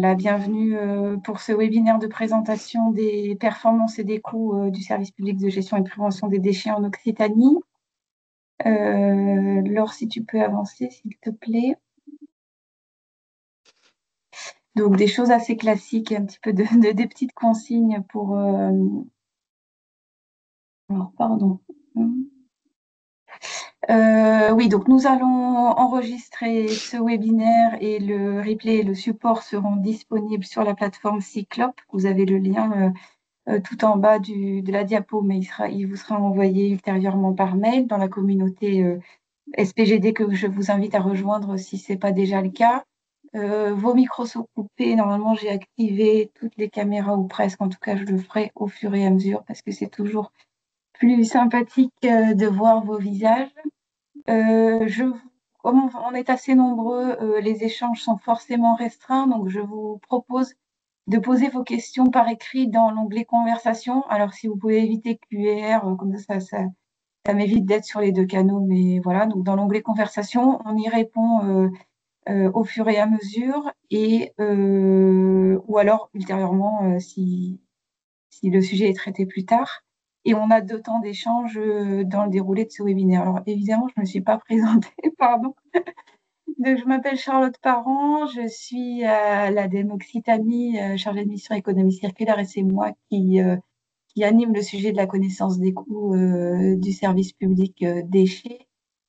la bienvenue pour ce webinaire de présentation des performances et des coûts du service public de gestion et de prévention des déchets en Occitanie. Laure, si tu peux avancer, s'il te plaît. Donc, des choses assez classiques, un petit peu des petites consignes pour... Alors, pardon. Oui, donc nous allons enregistrer ce webinaire et le replay et le support seront disponibles sur la plateforme Cyclope. Vous avez le lien tout en bas de la diapo, mais il vous sera envoyé ultérieurement par mail dans la communauté SPGD que je vous invite à rejoindre si ce n'est pas déjà le cas. Vos micros sont coupés. Normalement, j'ai activé toutes les caméras ou presque. En tout cas, je le ferai au fur et à mesure parce que c'est toujours plus sympathique de voir vos visages. Comme on est assez nombreux, les échanges sont forcément restreints, donc je vous propose de poser vos questions par écrit dans l'onglet conversation. Alors, si vous pouvez éviter QR, comme ça m'évite d'être sur les deux canaux, mais voilà. Donc, dans l'onglet conversation, on y répond au fur et à mesure, ou alors ultérieurement si le sujet est traité plus tard. Et on a 2 temps d'échange dans le déroulé de ce webinaire. Alors, évidemment, je ne me suis pas présentée, pardon. Donc, je m'appelle Charlotte Parent, je suis à l'ADEME Occitanie, chargée de mission économie circulaire, et c'est moi qui anime le sujet de la connaissance des coûts du service public déchets.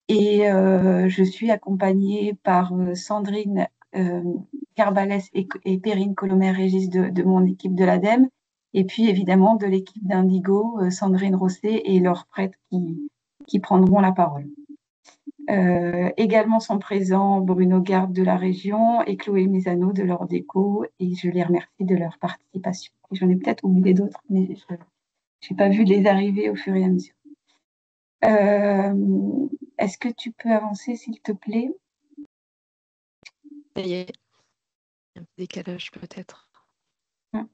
Et je suis accompagnée par Sandrine Carbalès et Perrine Colomer-Régis de mon équipe de l'ADEME, et puis évidemment de l'équipe d'Indigo, Sandrine Rosset et Laure Prêtre qui prendront la parole. Également sont présents Bruno Garde de la région et Chloé Misano de l'Ordéco, et je les remercie de leur participation. J'en ai peut-être oublié d'autres, mais je n'ai pas vu les arriver au fur et à mesure. Est-ce que tu peux avancer, s'il te plaît? Ça y est. Un petit décalage peut-être.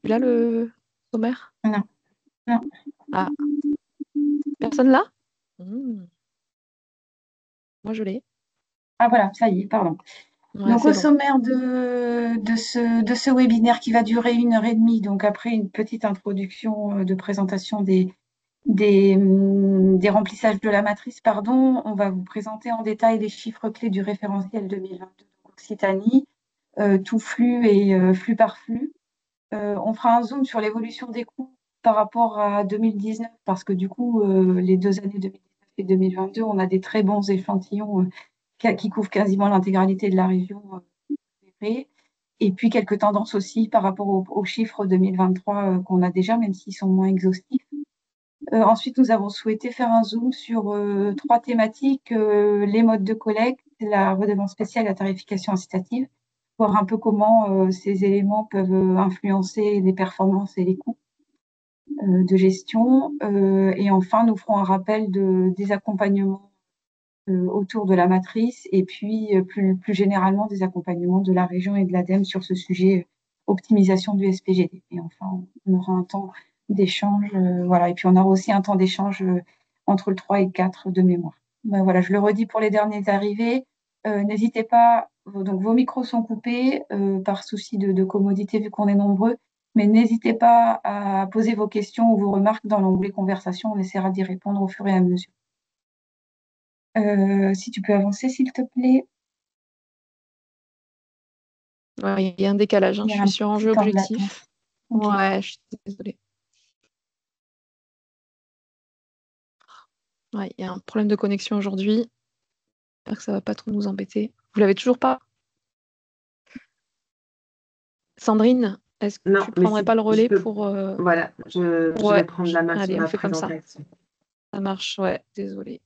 Là, le sommaire? Non. Non. Ah. Personne là? Moi, je l'ai. Ah voilà, ça y est, pardon. Ouais, Donc, au bon. sommaire de ce webinaire qui va durer 1h30, donc après une petite introduction de présentation des remplissages de la matrice, pardon, on va vous présenter en détail les chiffres clés du référentiel 2022 Occitanie, tout flux et flux par flux. On fera un zoom sur l'évolution des coûts par rapport à 2019, parce que du coup, les 2 années 2019 et 2022, on a des très bons échantillons qui couvrent quasiment l'intégralité de la région. Et puis quelques tendances aussi par rapport aux chiffres 2023 qu'on a déjà, même s'ils sont moins exhaustifs. Ensuite, nous avons souhaité faire un zoom sur 3 thématiques, les modes de collecte, la redevance spéciale et la tarification incitative, voir un peu comment ces éléments peuvent influencer les performances et les coûts de gestion. Et enfin, nous ferons un rappel des accompagnements autour de la matrice et puis plus généralement des accompagnements de la région et de l'ADEME sur ce sujet optimisation du SPGD. Et enfin, on aura un temps d'échange, voilà. Et puis on aura aussi un temps d'échange entre le 3 et le 4 de mémoire. Ben voilà, je le redis pour les derniers arrivés. N'hésitez pas, donc vos micros sont coupés par souci de commodité vu qu'on est nombreux, mais n'hésitez pas à poser vos questions ou vos remarques dans l'onglet conversation. On essaiera d'y répondre au fur et à mesure. Si tu peux avancer, s'il te plaît. Ouais, il y a un décalage. Hein. Je suis sur enjeu objectif. Okay. Ouais, je suis désolée. Ouais, il y a un problème de connexion aujourd'hui. J'espère que ça ne va pas trop nous embêter. Vous l'avez toujours pas? Sandrine, est-ce que tu prendrais pas le relais pour... Voilà, je vais prendre la main sur la présentation. Ça marche, ouais, désolée.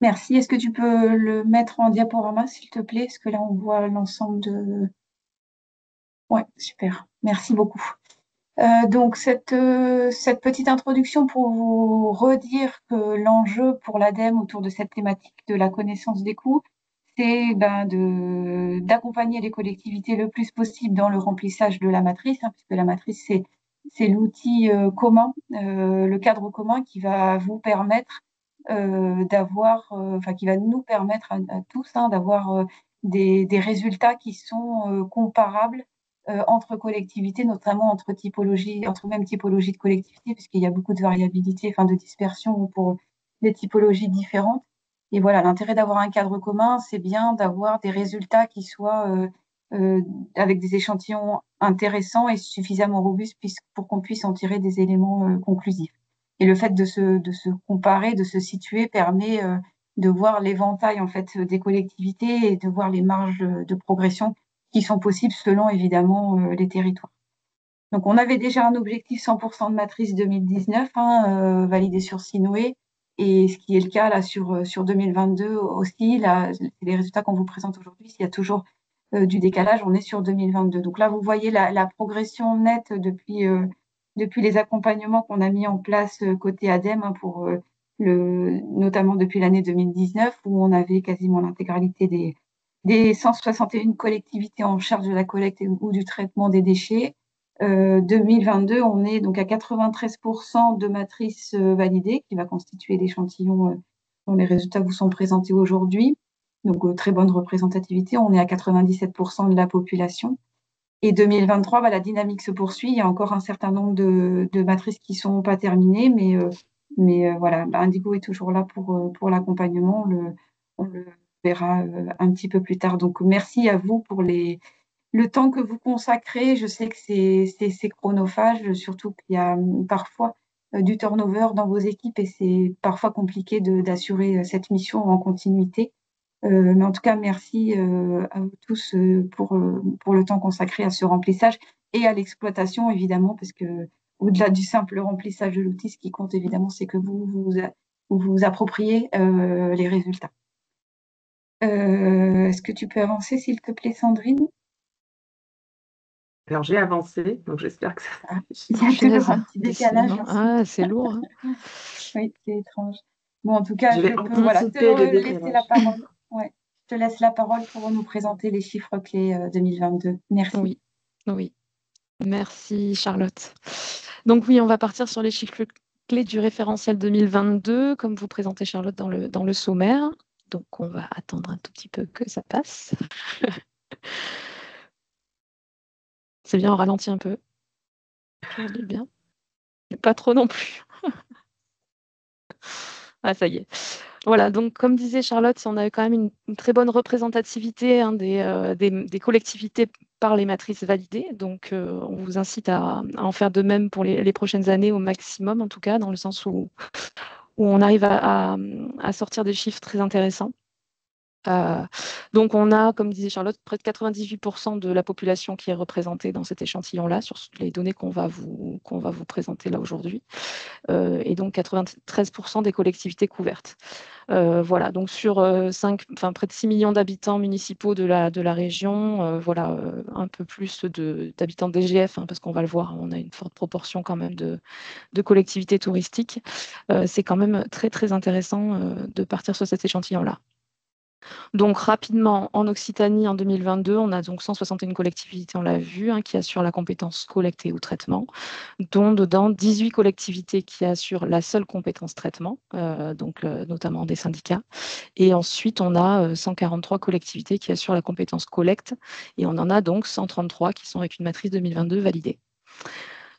Merci. Est-ce que tu peux le mettre en diaporama, s'il te plaît? Parce que là, on voit l'ensemble de... Ouais, super. Merci beaucoup. Donc, cette petite introduction pour vous redire que l'enjeu pour l'ADEME autour de cette thématique de la connaissance des coûts, c'est d'accompagner les collectivités le plus possible dans le remplissage de la matrice, hein, puisque la matrice, c'est c'est l'outil commun, le cadre commun qui va vous permettre qui va nous permettre à tous d'avoir des résultats qui sont comparables entre collectivités, notamment entre même typologies de collectivités, puisqu'il y a beaucoup de variabilité, de dispersion pour des typologies différentes. Et voilà, l'intérêt d'avoir un cadre commun, c'est bien d'avoir des résultats qui soient avec des échantillons intéressants et suffisamment robustes pour qu'on puisse en tirer des éléments conclusifs. Et le fait de se comparer, de se situer, permet de voir l'éventail en fait des collectivités et de voir les marges de progression qui sont possibles selon évidemment les territoires. Donc on avait déjà un objectif 100% de matrice 2019 validé sur Sinoé, et ce qui est le cas là sur 2022 aussi. Là, les résultats qu'on vous présente aujourd'hui, s'il y a toujours du décalage, on est sur 2022. Donc là, vous voyez la progression nette depuis les accompagnements qu'on a mis en place côté ADEME notamment depuis l'année 2019, où on avait quasiment l'intégralité des 161 collectivités en charge de la collecte ou du traitement des déchets. 2022, on est donc à 93% de matrices validées, qui va constituer l'échantillon dont les résultats vous sont présentés aujourd'hui. Donc, très bonne représentativité. On est à 97% de la population. Et 2023, la dynamique se poursuit. Il y a encore un certain nombre de matrices qui ne sont pas terminées, mais voilà, Indigo est toujours là pour l'accompagnement. On le verra un petit peu plus tard. Donc, merci à vous pour le temps que vous consacrez. Je sais que c'est chronophage, surtout qu'il y a parfois du turnover dans vos équipes et c'est parfois compliqué d'assurer cette mission en continuité. Mais en tout cas, merci à vous tous pour le temps consacré à ce remplissage et à l'exploitation, évidemment, parce que au-delà du simple remplissage de l'outil, ce qui compte, évidemment, c'est que vous appropriez les résultats. Est-ce que tu peux avancer, s'il te plaît, Sandrine? Alors, j'ai avancé, donc j'espère que ça... Il y a toujours un petit décalage. Ah, c'est lourd. Oui, c'est étrange. Bon, en tout cas, je peux te laisser la parole. Ouais. Je te laisse la parole pour nous présenter les chiffres clés 2022. Merci. Oui. Merci, Charlotte. Donc oui, on va partir sur les chiffres clés du référentiel 2022, comme vous présentez, Charlotte, dans le sommaire. Donc, on va attendre un tout petit peu que ça passe. C'est bien, on ralentit un peu. Aujourd'hui, bien. Mais pas trop non plus. Ah, ça y est. Voilà, donc comme disait Charlotte, on a quand même une très bonne représentativité des collectivités par les matrices validées. Donc, on vous incite à en faire de même pour les prochaines années au maximum, en tout cas, dans le sens où on arrive à sortir des chiffres très intéressants. Donc, on a, comme disait Charlotte, près de 98% de la population qui est représentée dans cet échantillon-là, sur les données qu'on va vous présenter là aujourd'hui, et donc 93% des collectivités couvertes. Voilà, donc sur près de 6 millions d'habitants municipaux de la région, un peu plus d'habitants DGF, parce qu'on va le voir, on a une forte proportion quand même de collectivités touristiques. C'est quand même très, très intéressant de partir sur cet échantillon-là. Donc rapidement, en Occitanie, en 2022, on a donc 161 collectivités, on l'a vu, qui assurent la compétence collecte ou traitement, dont dedans 18 collectivités qui assurent la seule compétence traitement, notamment des syndicats. Et ensuite, on a 143 collectivités qui assurent la compétence collecte, et on en a donc 133 qui sont avec une matrice 2022 validée.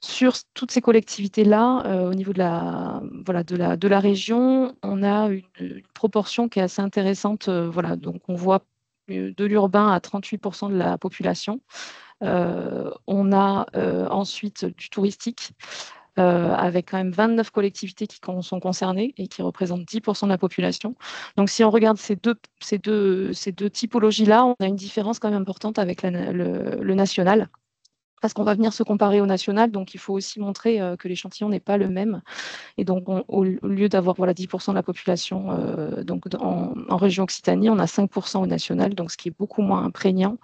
Sur toutes ces collectivités-là, au niveau de la région, on a une proportion qui est assez intéressante. Donc, on voit de l'urbain à 38% de la population. On a ensuite du touristique, avec quand même 29 collectivités qui sont concernées et qui représentent 10% de la population. Donc, si on regarde ces deux typologies-là, on a une différence quand même importante avec le national, parce qu'on va venir se comparer au national, donc il faut aussi montrer que l'échantillon n'est pas le même. Et donc, au lieu d'avoir 10% de la population en région Occitanie, on a 5% au national, donc ce qui est beaucoup moins prégnant.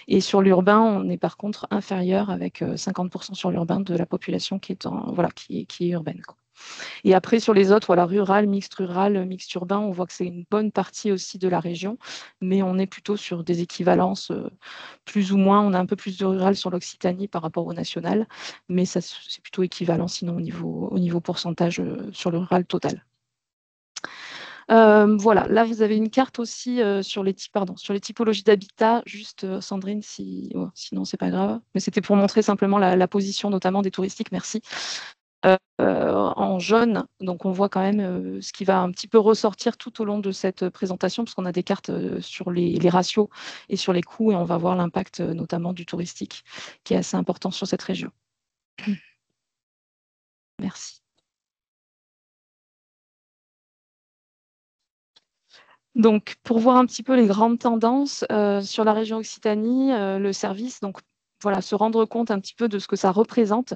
Et sur l'urbain, on est par contre inférieur, avec 50% sur l'urbain de la population qui est urbaine. Et après, sur les autres, voilà, rural, mixte urbain, on voit que c'est une bonne partie aussi de la région, mais on est plutôt sur des équivalences plus ou moins. On a un peu plus de rural sur l'Occitanie par rapport au national, mais c'est plutôt équivalent sinon au niveau pourcentage sur le rural total. Voilà, là vous avez une carte aussi sur les typologies d'habitat. Juste Sandrine, sinon c'est pas grave, mais c'était pour montrer simplement la position notamment des touristiques. Merci. En jaune, donc on voit quand même ce qui va un petit peu ressortir tout au long de cette présentation, parce qu'on a des cartes sur les ratios et sur les coûts, et on va voir l'impact notamment du touristique qui est assez important sur cette région. Merci. Donc, pour voir un petit peu les grandes tendances sur la région Occitanie, le service, donc voilà, se rendre compte un petit peu de ce que ça représente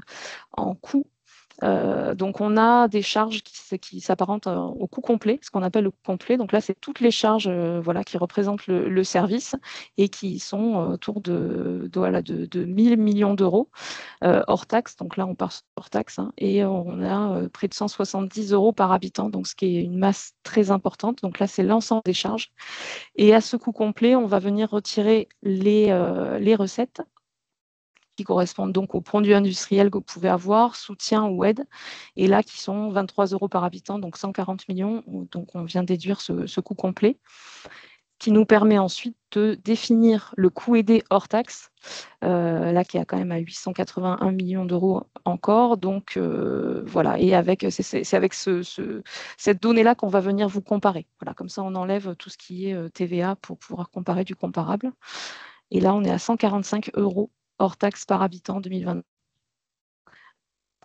en coût. Donc, on a des charges qui s'apparentent au coût complet, ce qu'on appelle le coût complet. Donc là, c'est toutes les charges voilà, qui représentent le service et qui sont autour de 1 000 millions d'euros hors taxe. Donc là, on part hors taxe et on a près de 170 euros par habitant, donc ce qui est une masse très importante. Donc là, c'est l'ensemble des charges. Et à ce coût complet, on va venir retirer les recettes qui correspondent donc aux produits industriels que vous pouvez avoir, soutien ou aide, et là qui sont 23 euros par habitant, donc 140 millions, donc on vient déduire ce coût complet, qui nous permet ensuite de définir le coût aidé hors taxe, là qui est quand même à 881 millions d'euros encore, donc voilà, et c'est avec cette donnée-là qu'on va venir vous comparer. Voilà, comme ça on enlève tout ce qui est TVA pour pouvoir comparer du comparable, et là on est à 145 euros hors taxe par habitant en 2020.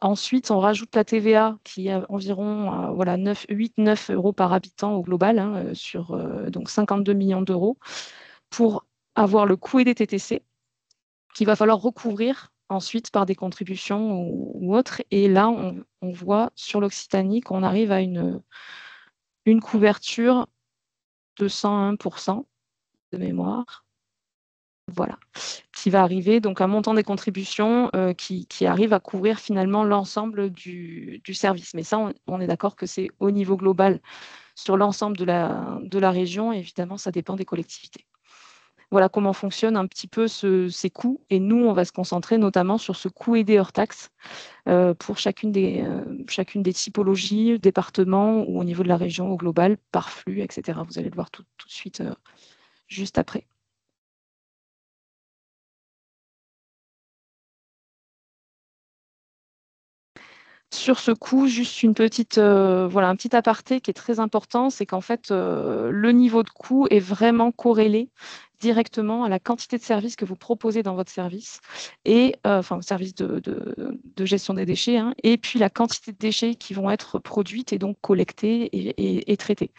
Ensuite, on rajoute la TVA qui est environ 8-9 euros par habitant au global, sur donc 52 millions d'euros, pour avoir le coût aidé TTC qu'il va falloir recouvrir ensuite par des contributions ou autres. Et là, on voit sur l'Occitanie qu'on arrive à une couverture de 101% de mémoire. Voilà, qui va arriver, donc un montant des contributions qui arrive à couvrir finalement l'ensemble du service. Mais ça, on est d'accord que c'est au niveau global sur l'ensemble de la région. Et évidemment, ça dépend des collectivités. Voilà comment fonctionnent un petit peu ces coûts. Et nous, on va se concentrer notamment sur ce coût aidé hors taxe pour chacune des typologies, départements ou au niveau de la région au global, par flux, etc. Vous allez le voir tout de suite juste après. Sur ce coup, juste un petit aparté qui est très important, c'est qu'en fait, le niveau de coût est vraiment corrélé directement à la quantité de services que vous proposez dans votre service, et service de gestion des déchets, et puis la quantité de déchets qui vont être produites et donc collectées et traitées.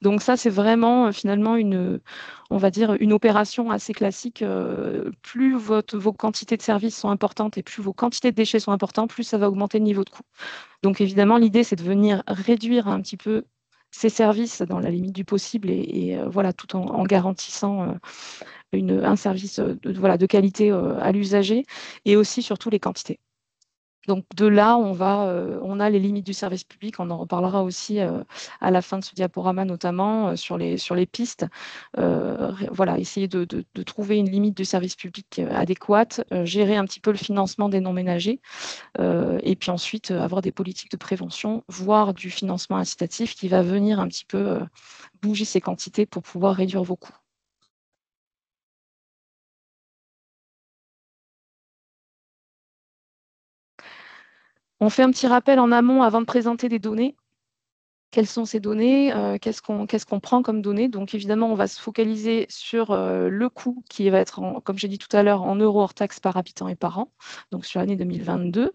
Donc ça, c'est vraiment finalement on va dire une opération assez classique. Plus vos quantités de services sont importantes et plus vos quantités de déchets sont importantes, plus ça va augmenter le niveau de coût. Donc évidemment, l'idée, c'est de venir réduire un petit peu ces services dans la limite du possible et voilà, tout en garantissant un service de qualité à l'usager, et aussi surtout les quantités. Donc de là, on a les limites du service public. On en reparlera aussi à la fin de ce diaporama, notamment sur les pistes. Voilà, essayer de trouver une limite du service public adéquate, gérer un petit peu le financement des non-ménagers, et puis ensuite avoir des politiques de prévention, voire du financement incitatif qui va venir un petit peu bouger ces quantités pour pouvoir réduire vos coûts. On fait un petit rappel en amont avant de présenter des données. Quelles sont ces données? Qu'est-ce qu'on prend comme données? Donc évidemment, on va se focaliser sur le coût qui va être, comme j'ai dit tout à l'heure, en euros hors taxe par habitant et par an, donc sur l'année 2022,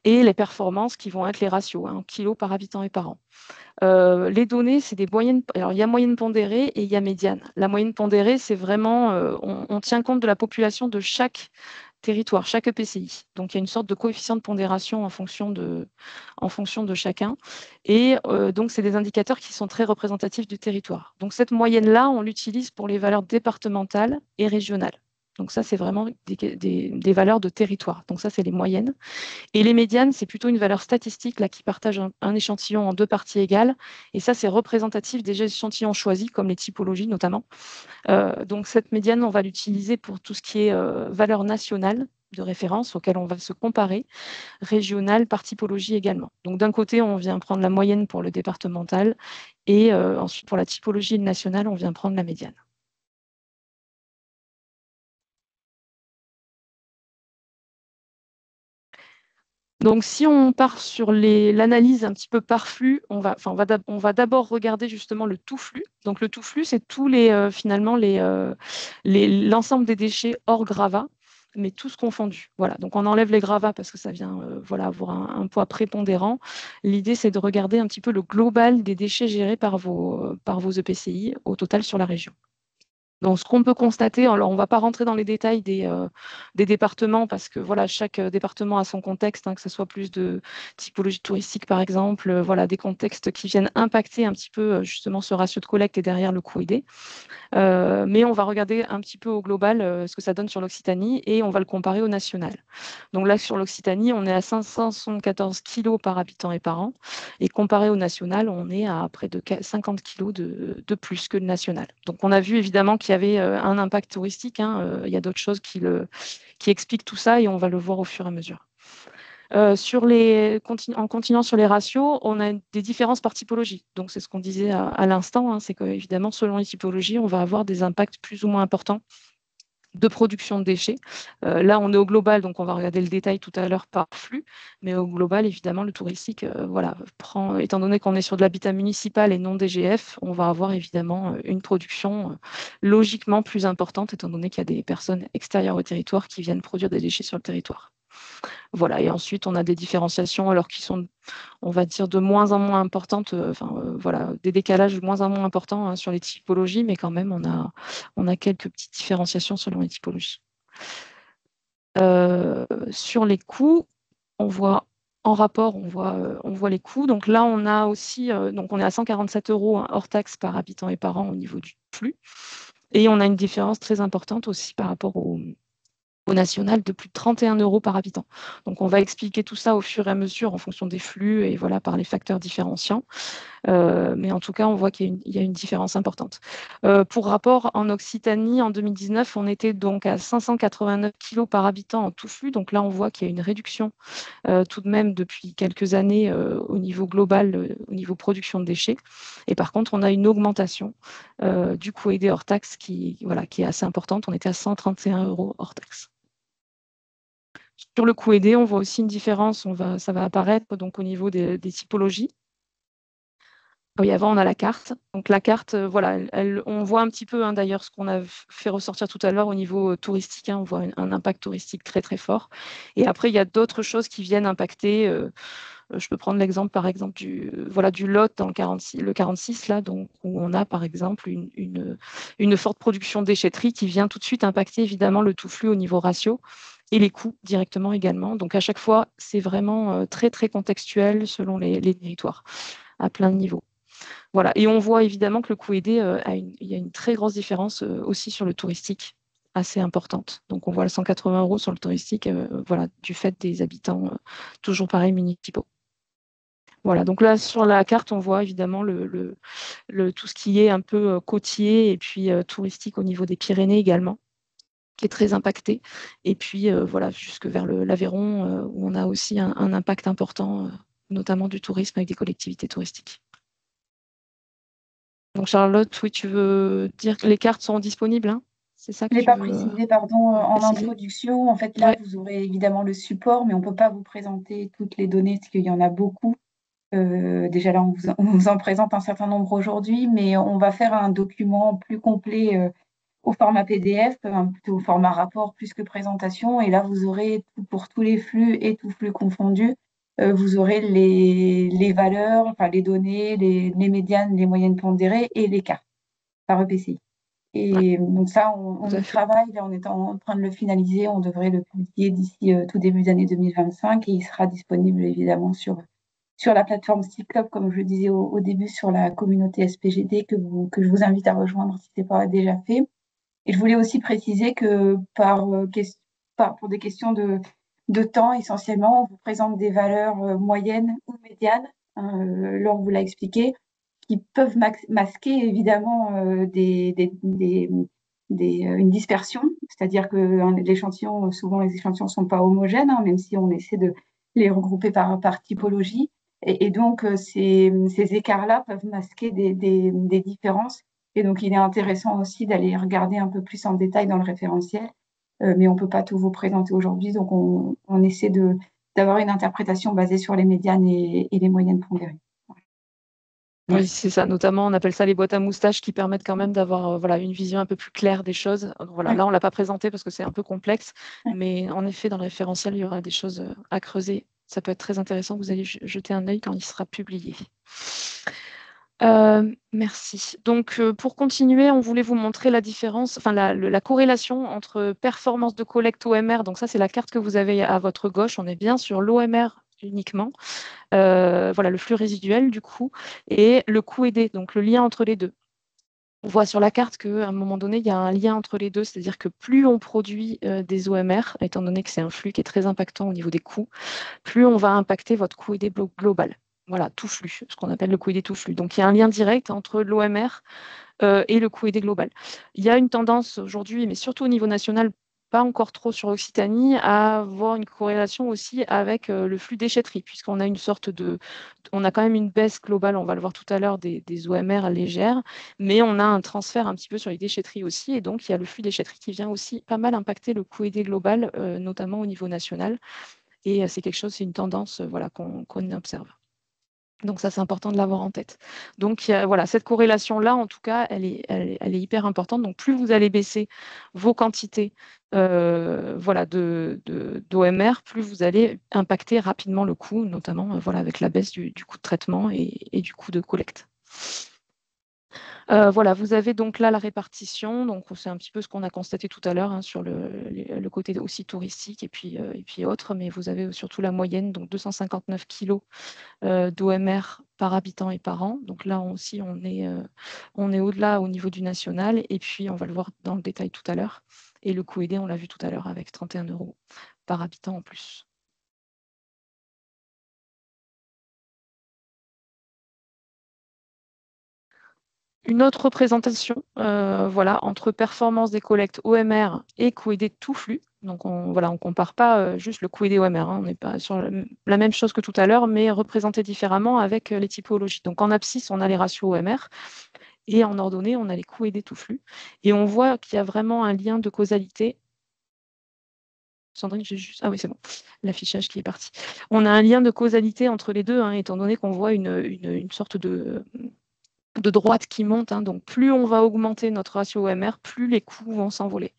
et les performances qui vont être les ratios, en kilos par habitant et par an. Les données, c'est des moyennes. Alors, il y a moyenne pondérée et il y a médiane. La moyenne pondérée, c'est vraiment, on tient compte de la population de chaque territoire, chaque EPCI. Donc, il y a une sorte de coefficient de pondération en fonction de chacun. Et donc, c'est des indicateurs qui sont très représentatifs du territoire. Donc, cette moyenne-là, on l'utilise pour les valeurs départementales et régionales. Donc ça, c'est vraiment des valeurs de territoire. Donc ça, c'est les moyennes. Et les médianes, c'est plutôt une valeur statistique là, qui partage un échantillon en 2 parties égales. Et ça, c'est représentatif des échantillons choisis, comme les typologies notamment. Donc cette médiane, on va l'utiliser pour tout ce qui est valeur nationale de référence auquel on va se comparer, régionale, par typologie également. Donc d'un côté, on vient prendre la moyenne pour le départemental et ensuite pour la typologie nationale, on vient prendre la médiane. Donc, si on part sur l'analyse un petit peu par flux, on va d'abord regarder justement le tout flux. Donc, le tout flux, c'est tous finalement l'ensemble des déchets hors gravats, mais tous confondus. Voilà. Donc, on enlève les gravats parce que ça vient avoir un poids prépondérant. L'idée, c'est de regarder un petit peu le global des déchets gérés par vos EPCI au total sur la région. Donc, ce qu'on peut constater, alors on ne va pas rentrer dans les détails des départements parce que voilà, chaque département a son contexte, que ce soit plus de typologie touristique par exemple, des contextes qui viennent impacter un petit peu justement ce ratio de collecte et derrière le coût aidé. Mais on va regarder un petit peu au global ce que ça donne sur l'Occitanie et on va le comparer au national. Donc là, sur l'Occitanie, on est à 574 kg par habitant et par an. Et comparé au national, on est à près de 50 kg de plus que le national. Donc on a vu évidemment qu'il y avait un impact touristique. Il y a d'autres choses qui expliquent tout ça et on va le voir au fur et à mesure. En continuant sur les ratios, on a des différences par typologie. Donc, c'est ce qu'on disait à l'instant, c'est qu'évidemment, selon les typologies, on va avoir des impacts plus ou moins importants de production de déchets. Là, on est au global, donc on va regarder le détail tout à l'heure par flux, mais au global, évidemment, le touristique, étant donné qu'on est sur de l'habitat municipal et non DGF, on va avoir évidemment une production logiquement plus importante, étant donné qu'il y a des personnes extérieures au territoire qui viennent produire des déchets sur le territoire. Voilà, et ensuite, on a des différenciations alors qui sont, on va dire, de moins en moins importantes, des décalages de moins en moins importants sur les typologies, mais quand même, on a quelques petites différenciations selon les typologies. Sur les coûts, on voit en rapport, on voit les coûts. Donc là, on a aussi, donc on est à 147 € hors taxe par habitant et par an au niveau du flux. Et on a une différence très importante aussi par rapport au national de plus de 31 € par habitant. Donc, on va expliquer tout ça au fur et à mesure en fonction des flux et voilà, par les facteurs différenciants. Mais en tout cas, on voit qu'il y a une différence importante. Pour rapport, en Occitanie, en 2019, on était donc à 589 kg par habitant en tout flux. Donc là, on voit qu'il y a une réduction tout de même depuis quelques années au niveau global, au niveau production de déchets. Et par contre, on a une augmentation du coût aidé hors taxe qui est assez importante. On était à 131 € hors taxe. Sur le coût aidé, on voit aussi une différence, ça va apparaître donc au niveau des typologies. Oui, avant, on a la carte. Donc la carte, on voit un petit peu d'ailleurs ce qu'on a fait ressortir tout à l'heure au niveau touristique. On voit un impact touristique très très fort. Et après, il y a d'autres choses qui viennent impacter. Je peux prendre l'exemple, par exemple, du Lot dans le 46, là, donc, où on a, par exemple, une forte production de déchetterie qui vient tout de suite impacter, évidemment, le tout flux au niveau ratio et les coûts directement également. Donc, à chaque fois, c'est vraiment très, très contextuel selon les territoires, à plein de niveaux. Voilà. Et on voit évidemment que le coût aidé, il y a une très grosse différence aussi sur le touristique, assez importante. Donc, on voit le 180 € sur le touristique, du fait des habitants, toujours pareil, municipaux. Voilà, donc là, sur la carte, on voit évidemment tout ce qui est un peu côtier et puis touristique au niveau des Pyrénées également, qui est très impacté. Et puis, jusque vers l'Aveyron, où on a aussi un impact important, notamment du tourisme avec des collectivités touristiques. Donc, Charlotte, oui, tu veux dire que les cartes sont disponibles, hein? C'est ça que Je ne l'ai tu pas veux précisé, pardon, en préciser? introduction. En fait, là, Ouais. vous aurez évidemment le support, mais on ne peut pas vous présenter toutes les données parce qu'il y en a beaucoup. Déjà là, on vous en présente un certain nombre aujourd'hui, mais on va faire un document plus complet au format PDF, plutôt au format rapport plus que présentation. Et là, vous aurez pour tous les flux et tous flux confondus, vous aurez les valeurs, enfin les données, les médianes, les moyennes pondérées et les cartes par EPCI. Et donc ça, on y travaille, là, on est en train de le finaliser. On devrait le publier d'ici tout début d'année 2025 et il sera disponible évidemment sur la plateforme Cyclope, comme je le disais au début, sur la communauté SPGD que je vous invite à rejoindre si ce n'est pas déjà fait. Et je voulais aussi préciser que pour des questions de temps, essentiellement, on vous présente des valeurs moyennes ou médianes, hein, Laure vous l'a expliqué, qui peuvent masquer évidemment une dispersion, c'est-à-dire que l'échantillon, souvent les échantillons ne sont pas homogènes, hein, même si on essaie de les regrouper par typologie. Et donc, ces écarts-là peuvent masquer des différences. Et donc, il est intéressant aussi d'aller regarder un peu plus en détail dans le référentiel, mais on ne peut pas tout vous présenter aujourd'hui. Donc, on essaie d'avoir une interprétation basée sur les médianes et les moyennes pondérées. Oui, c'est ça. Notamment, on appelle ça les boîtes à moustaches qui permettent quand même d'avoir voilà, une vision un peu plus claire des choses. Donc, voilà, là, on ne l'a pas présenté parce que c'est un peu complexe, mais en effet, dans le référentiel, il y aura des choses à creuser. Ça peut être très intéressant. Vous allez jeter un œil quand il sera publié. Merci. Donc, pour continuer, on voulait vous montrer la différence, enfin la corrélation entre performance de collecte OMR. Donc ça, c'est la carte que vous avez à votre gauche. On est bien sur l'OMR uniquement. Voilà, le flux résiduel du coup, et le coût aidé, donc le lien entre les deux. On voit sur la carte qu'à un moment donné, il y a un lien entre les deux, c'est-à-dire que plus on produit des OMR, étant donné que c'est un flux qui est très impactant au niveau des coûts, plus on va impacter votre coût aidé global. Voilà, tout flux, ce qu'on appelle le coût aidé tout flux. Donc il y a un lien direct entre l'OMR et le coût aidé global. Il y a une tendance aujourd'hui, mais surtout au niveau national, pas encore trop sur Occitanie, à avoir une corrélation aussi avec le flux déchetterie, puisqu'on a une sorte on a quand même une baisse globale, on va le voir tout à l'heure, des OMR légères, mais on a un transfert un petit peu sur les déchetteries aussi, et donc il y a le flux déchetterie qui vient aussi pas mal impacter le coût aidé global, notamment au niveau national, et c'est quelque chose, c'est une tendance voilà, qu'on observe. Donc ça, c'est important de l'avoir en tête. Donc voilà, cette corrélation-là, en tout cas, elle est hyper importante. Donc plus vous allez baisser vos quantités voilà, d'OMR, plus vous allez impacter rapidement le coût, notamment voilà, avec la baisse du coût de traitement et du coût de collecte. Voilà, vous avez donc là la répartition. Donc c'est un petit peu ce qu'on a constaté tout à l'heure hein, sur le côté aussi touristique et puis autres, mais vous avez surtout la moyenne, donc 259 kg d'OMR par habitant et par an. Donc là aussi, on est au-delà au niveau du national. Et puis, on va le voir dans le détail tout à l'heure. Et le coût aidé, on l'a vu tout à l'heure, avec 31 € par habitant en plus. Une autre représentation voilà, entre performance des collectes OMR et coût aidé tout flux. Donc, on ne compare pas juste le coût aidé OMR. Hein, on n'est pas sur la même chose que tout à l'heure, mais représenté différemment avec les typologies. Donc, en abscisse, on a les ratios OMR. Et en ordonnée, on a les coûts aidés tout flux. Et on voit qu'il y a vraiment un lien de causalité. Sandrine, j'ai juste... Ah oui, c'est bon, l'affichage qui est parti. On a un lien de causalité entre les deux, hein, étant donné qu'on voit une sorte de droite qui monte. Hein. Donc, plus on va augmenter notre ratio OMR, plus les coûts vont s'envoler,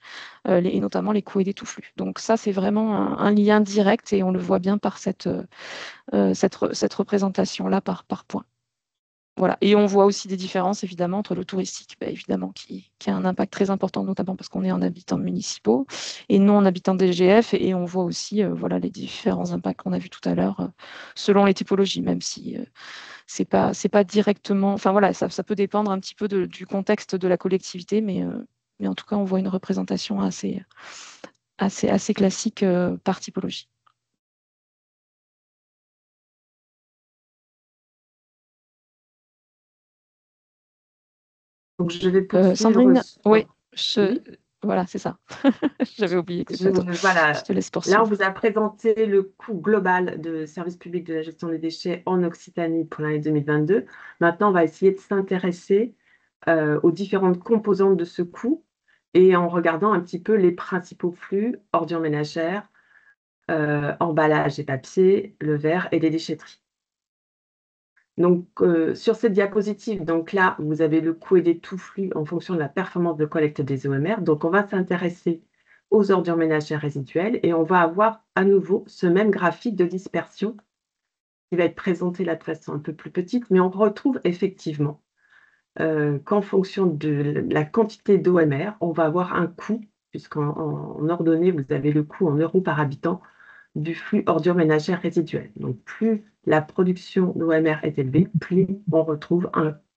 et notamment les coûts aidés tout flux. Donc, ça, c'est vraiment un lien direct et on le voit bien par cette représentation-là par point. Voilà. Et on voit aussi des différences, évidemment, entre le touristique, évidemment, qui a un impact très important, notamment parce qu'on est en habitants municipaux et non en habitants DGF. Et on voit aussi voilà, les différents impacts qu'on a vus tout à l'heure selon les typologies, même si c'est pas directement... Enfin, voilà, ça peut dépendre un petit peu du contexte de la collectivité, mais en tout cas, on voit une représentation assez classique par typologie. Donc, je vais poursuivre. Sandrine, oui, voilà, c'est ça. J'avais oublié que voilà. Je te laisse poursuivre. Là, on vous a présenté le coût global de service public de la gestion des déchets en Occitanie pour l'année 2022. Maintenant, on va essayer de s'intéresser aux différentes composantes de ce coût et en regardant un petit peu les principaux flux, ordures ménagères, emballage et papier, le verre et les déchetteries. Donc, sur cette diapositive, donc là, vous avez le coût aidé tout flux en fonction de la performance de collecte des OMR. Donc, on va s'intéresser aux ordures ménagères résiduelles et on va avoir à nouveau ce même graphique de dispersion qui va être présenté là de façon un peu plus petite, mais on retrouve effectivement qu'en fonction de la quantité d'OMR, on va avoir un coût, puisqu'en ordonnée, vous avez le coût en euros par habitant du flux ordures ménagères résiduelles. Donc, plus la production d'OMR est élevée, plus on retrouve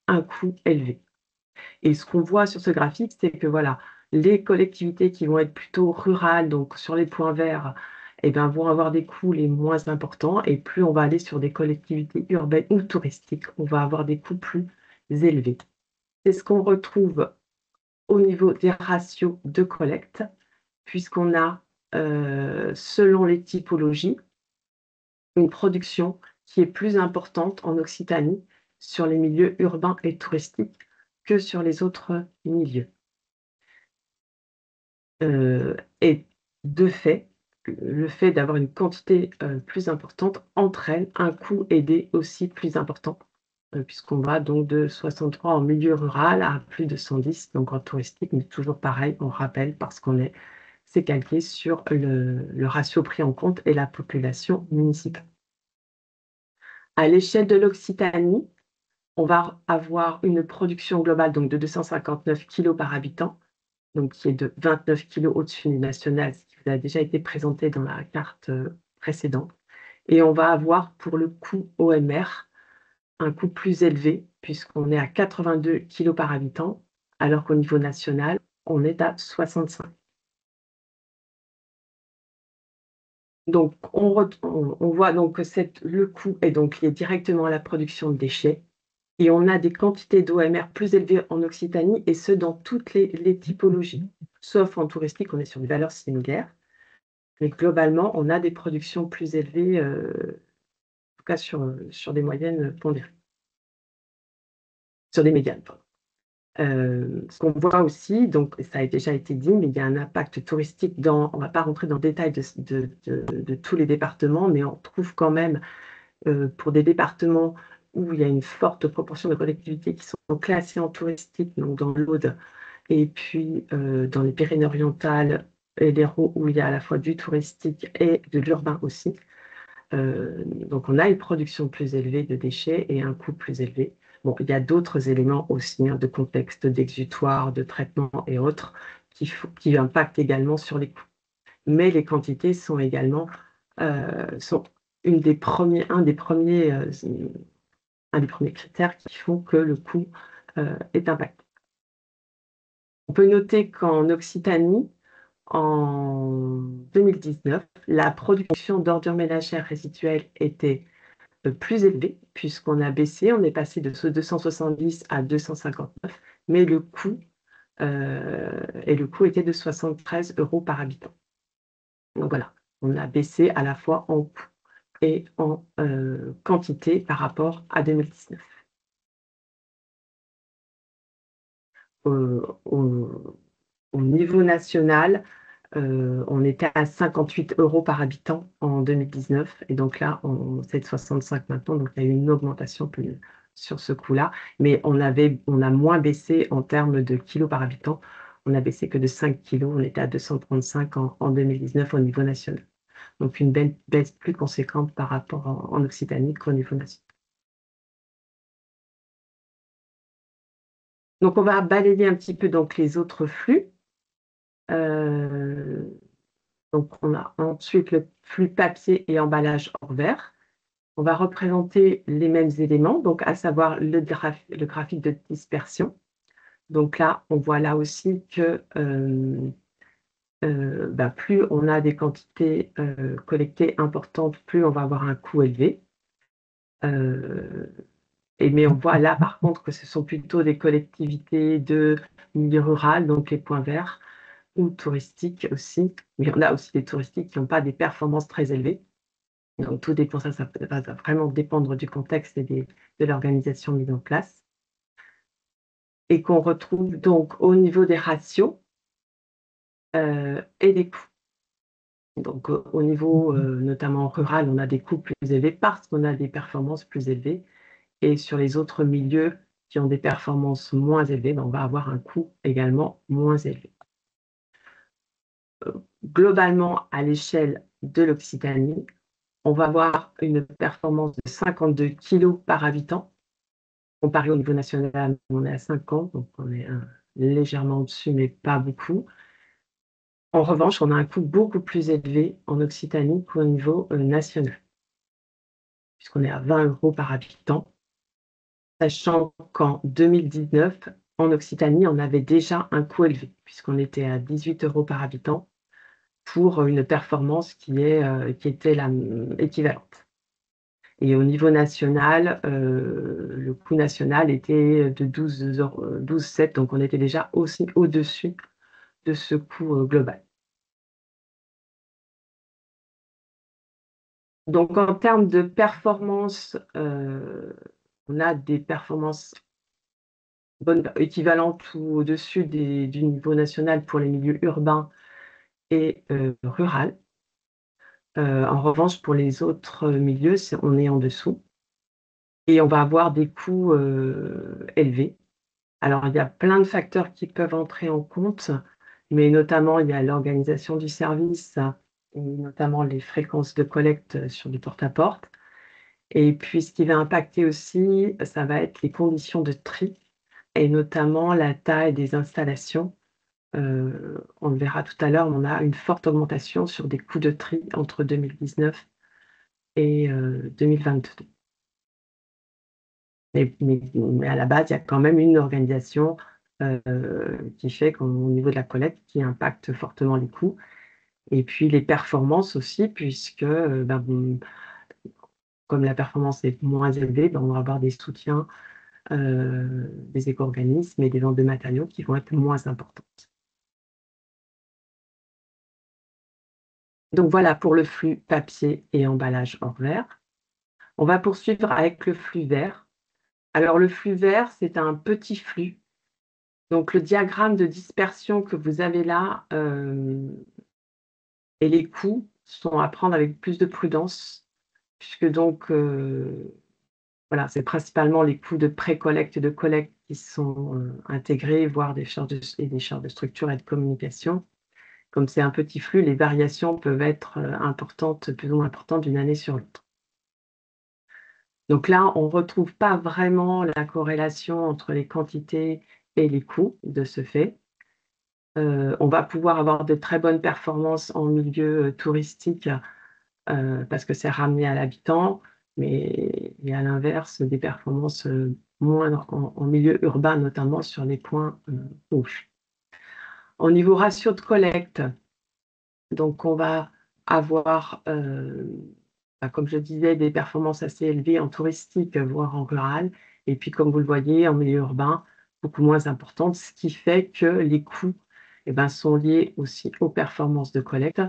un coût élevé. Et ce qu'on voit sur ce graphique, c'est que voilà, Les collectivités qui vont être plutôt rurales, donc sur les points verts, eh ben, vont avoir des coûts les moins importants. Et plus on va aller sur des collectivités urbaines ou touristiques, on va avoir des coûts plus élevés. C'est ce qu'on retrouve au niveau des ratios de collecte, puisqu'on a, selon les typologies, une production qui est plus importante en Occitanie sur les milieux urbains et touristiques que sur les autres milieux. Et de fait, le fait d'avoir une quantité plus importante entraîne un coût aidé aussi plus important, puisqu'on va donc de 63 en milieu rural à plus de 110 donc en touristique, mais toujours pareil, on rappelle, parce c'est calqué sur le ratio pris en compte et la population municipale. À l'échelle de l'Occitanie, on va avoir une production globale donc de 259 kg par habitant, donc qui est de 29 kg au-dessus du national, ce qui vous a déjà été présenté dans la carte précédente. Et on va avoir pour le coût OMR un coût plus élevé, puisqu'on est à 82 kg par habitant, alors qu'au niveau national, on est à 65. Donc, on voit donc que le coût est donc lié directement à la production de déchets. Et on a des quantités d'OMR plus élevées en Occitanie, et ce, dans toutes les typologies. Sauf en touristique, on est sur des valeurs similaires. Mais globalement, on a des productions plus élevées, en tout cas sur des moyennes pondérées. Sur des médianes, pardon. Ce qu'on voit aussi, donc ça a déjà été dit, mais il y a un impact touristique on ne va pas rentrer dans le détail de tous les départements, mais on trouve quand même, pour des départements où il y a une forte proportion de collectivités qui sont classées en touristique, donc dans l'Aude, et puis dans les Pyrénées-Orientales et l'Hérault, où il y a à la fois du touristique et de l'urbain aussi. Donc on a une production plus élevée de déchets et un coût plus élevé. Bon, il y a d'autres éléments aussi, de contexte, d'exutoire, de traitement et autres, qui impactent également sur les coûts. Mais les quantités sont également sont un des premiers critères qui font que le coût est impacté. On peut noter qu'en Occitanie, en 2019, la production d'ordures ménagères résiduelles était plus élevée, puisqu'on a baissé, on est passé de 270 à 259, mais le coût était de 73 € par habitant. Donc voilà, on a baissé à la fois en coût et en quantité par rapport à 2019. Au niveau national, on était à 58 € par habitant en 2019, et donc là, c'est de 65 maintenant, donc il y a eu une augmentation sur ce coût-là, mais on a moins baissé en termes de kilos par habitant, on a baissé que de 5 kilos, on était à 235 en 2019 au niveau national. Donc une baisse plus conséquente par rapport en Occitanie qu'au niveau national. Donc on va balayer un petit peu donc les autres flux. Donc on a ensuite le flux papier et emballage hors verre. On va représenter les mêmes éléments, donc à savoir le graphique de dispersion. Donc là, on voit là aussi que plus on a des quantités collectées importantes, plus on va avoir un coût élevé. Mais on voit là, par contre, que ce sont plutôt des collectivités de milieu rural, donc les points verts, ou touristiques aussi. Mais on a aussi des touristiques qui n'ont pas des performances très élevées. Donc tout dépend, ça va vraiment dépendre du contexte et de l'organisation mise en place. Et qu'on retrouve donc au niveau des ratios et des coûts. Donc au niveau notamment rural, on a des coûts plus élevés parce qu'on a des performances plus élevées. Et sur les autres milieux qui ont des performances moins élevées, on va avoir un coût également moins élevé. Globalement, à l'échelle de l'Occitanie, on va avoir une performance de 52 kg par habitant. Comparé au niveau national, on est à 50, donc on est légèrement au-dessus, mais pas beaucoup. En revanche, on a un coût beaucoup plus élevé en Occitanie qu'au niveau national, puisqu'on est à 20 € par habitant, sachant qu'en 2019, en Occitanie, on avait déjà un coût élevé, puisqu'on était à 18 € par habitant pour une performance qui était équivalente. Et au niveau national, le coût national était de 12,7 €, donc on était déjà aussi au-dessus de ce coût global. Donc en termes de performance, on a des performances équivalentes ou au-dessus du niveau national pour les milieux urbains et rural. En revanche, pour les autres milieux, on est en dessous et on va avoir des coûts élevés. Alors, il y a plein de facteurs qui peuvent entrer en compte, mais notamment, il y a l'organisation du service et notamment les fréquences de collecte sur du porte-à-porte. Et puis, ce qui va impacter aussi, ça va être les conditions de tri et notamment la taille des installations. On le verra tout à l'heure, on a une forte augmentation sur des coûts de tri entre 2019 et 2022. Mais à la base, il y a quand même une organisation qui fait qu'au niveau de la collecte, qui impacte fortement les coûts. Et puis les performances aussi, puisque comme la performance est moins élevée, on va avoir des soutiens des éco-organismes et des ventes de matériaux qui vont être moins importantes. Donc voilà pour le flux papier et emballage hors verre. On va poursuivre avec le flux vert. Alors le flux vert, c'est un petit flux. Donc le diagramme de dispersion que vous avez là et les coûts sont à prendre avec plus de prudence, puisque donc voilà, c'est principalement les coûts de pré-collecte et de collecte qui sont intégrés, voire des charges de structure et de communication. Comme c'est un petit flux, les variations peuvent être importantes, plus ou moins importantes d'une année sur l'autre. Donc là, on ne retrouve pas vraiment la corrélation entre les quantités et les coûts de ce fait. On va pouvoir avoir de très bonnes performances en milieu touristique parce que c'est ramené à l'habitant, mais et à l'inverse, des performances moindres en milieu urbain, notamment sur les points rouges. Au niveau ratio de collecte, donc on va avoir, comme je disais, des performances assez élevées en touristique, voire en rural. Et puis, comme vous le voyez, en milieu urbain, beaucoup moins importantes, ce qui fait que les coûts sont liés aussi aux performances de collecte.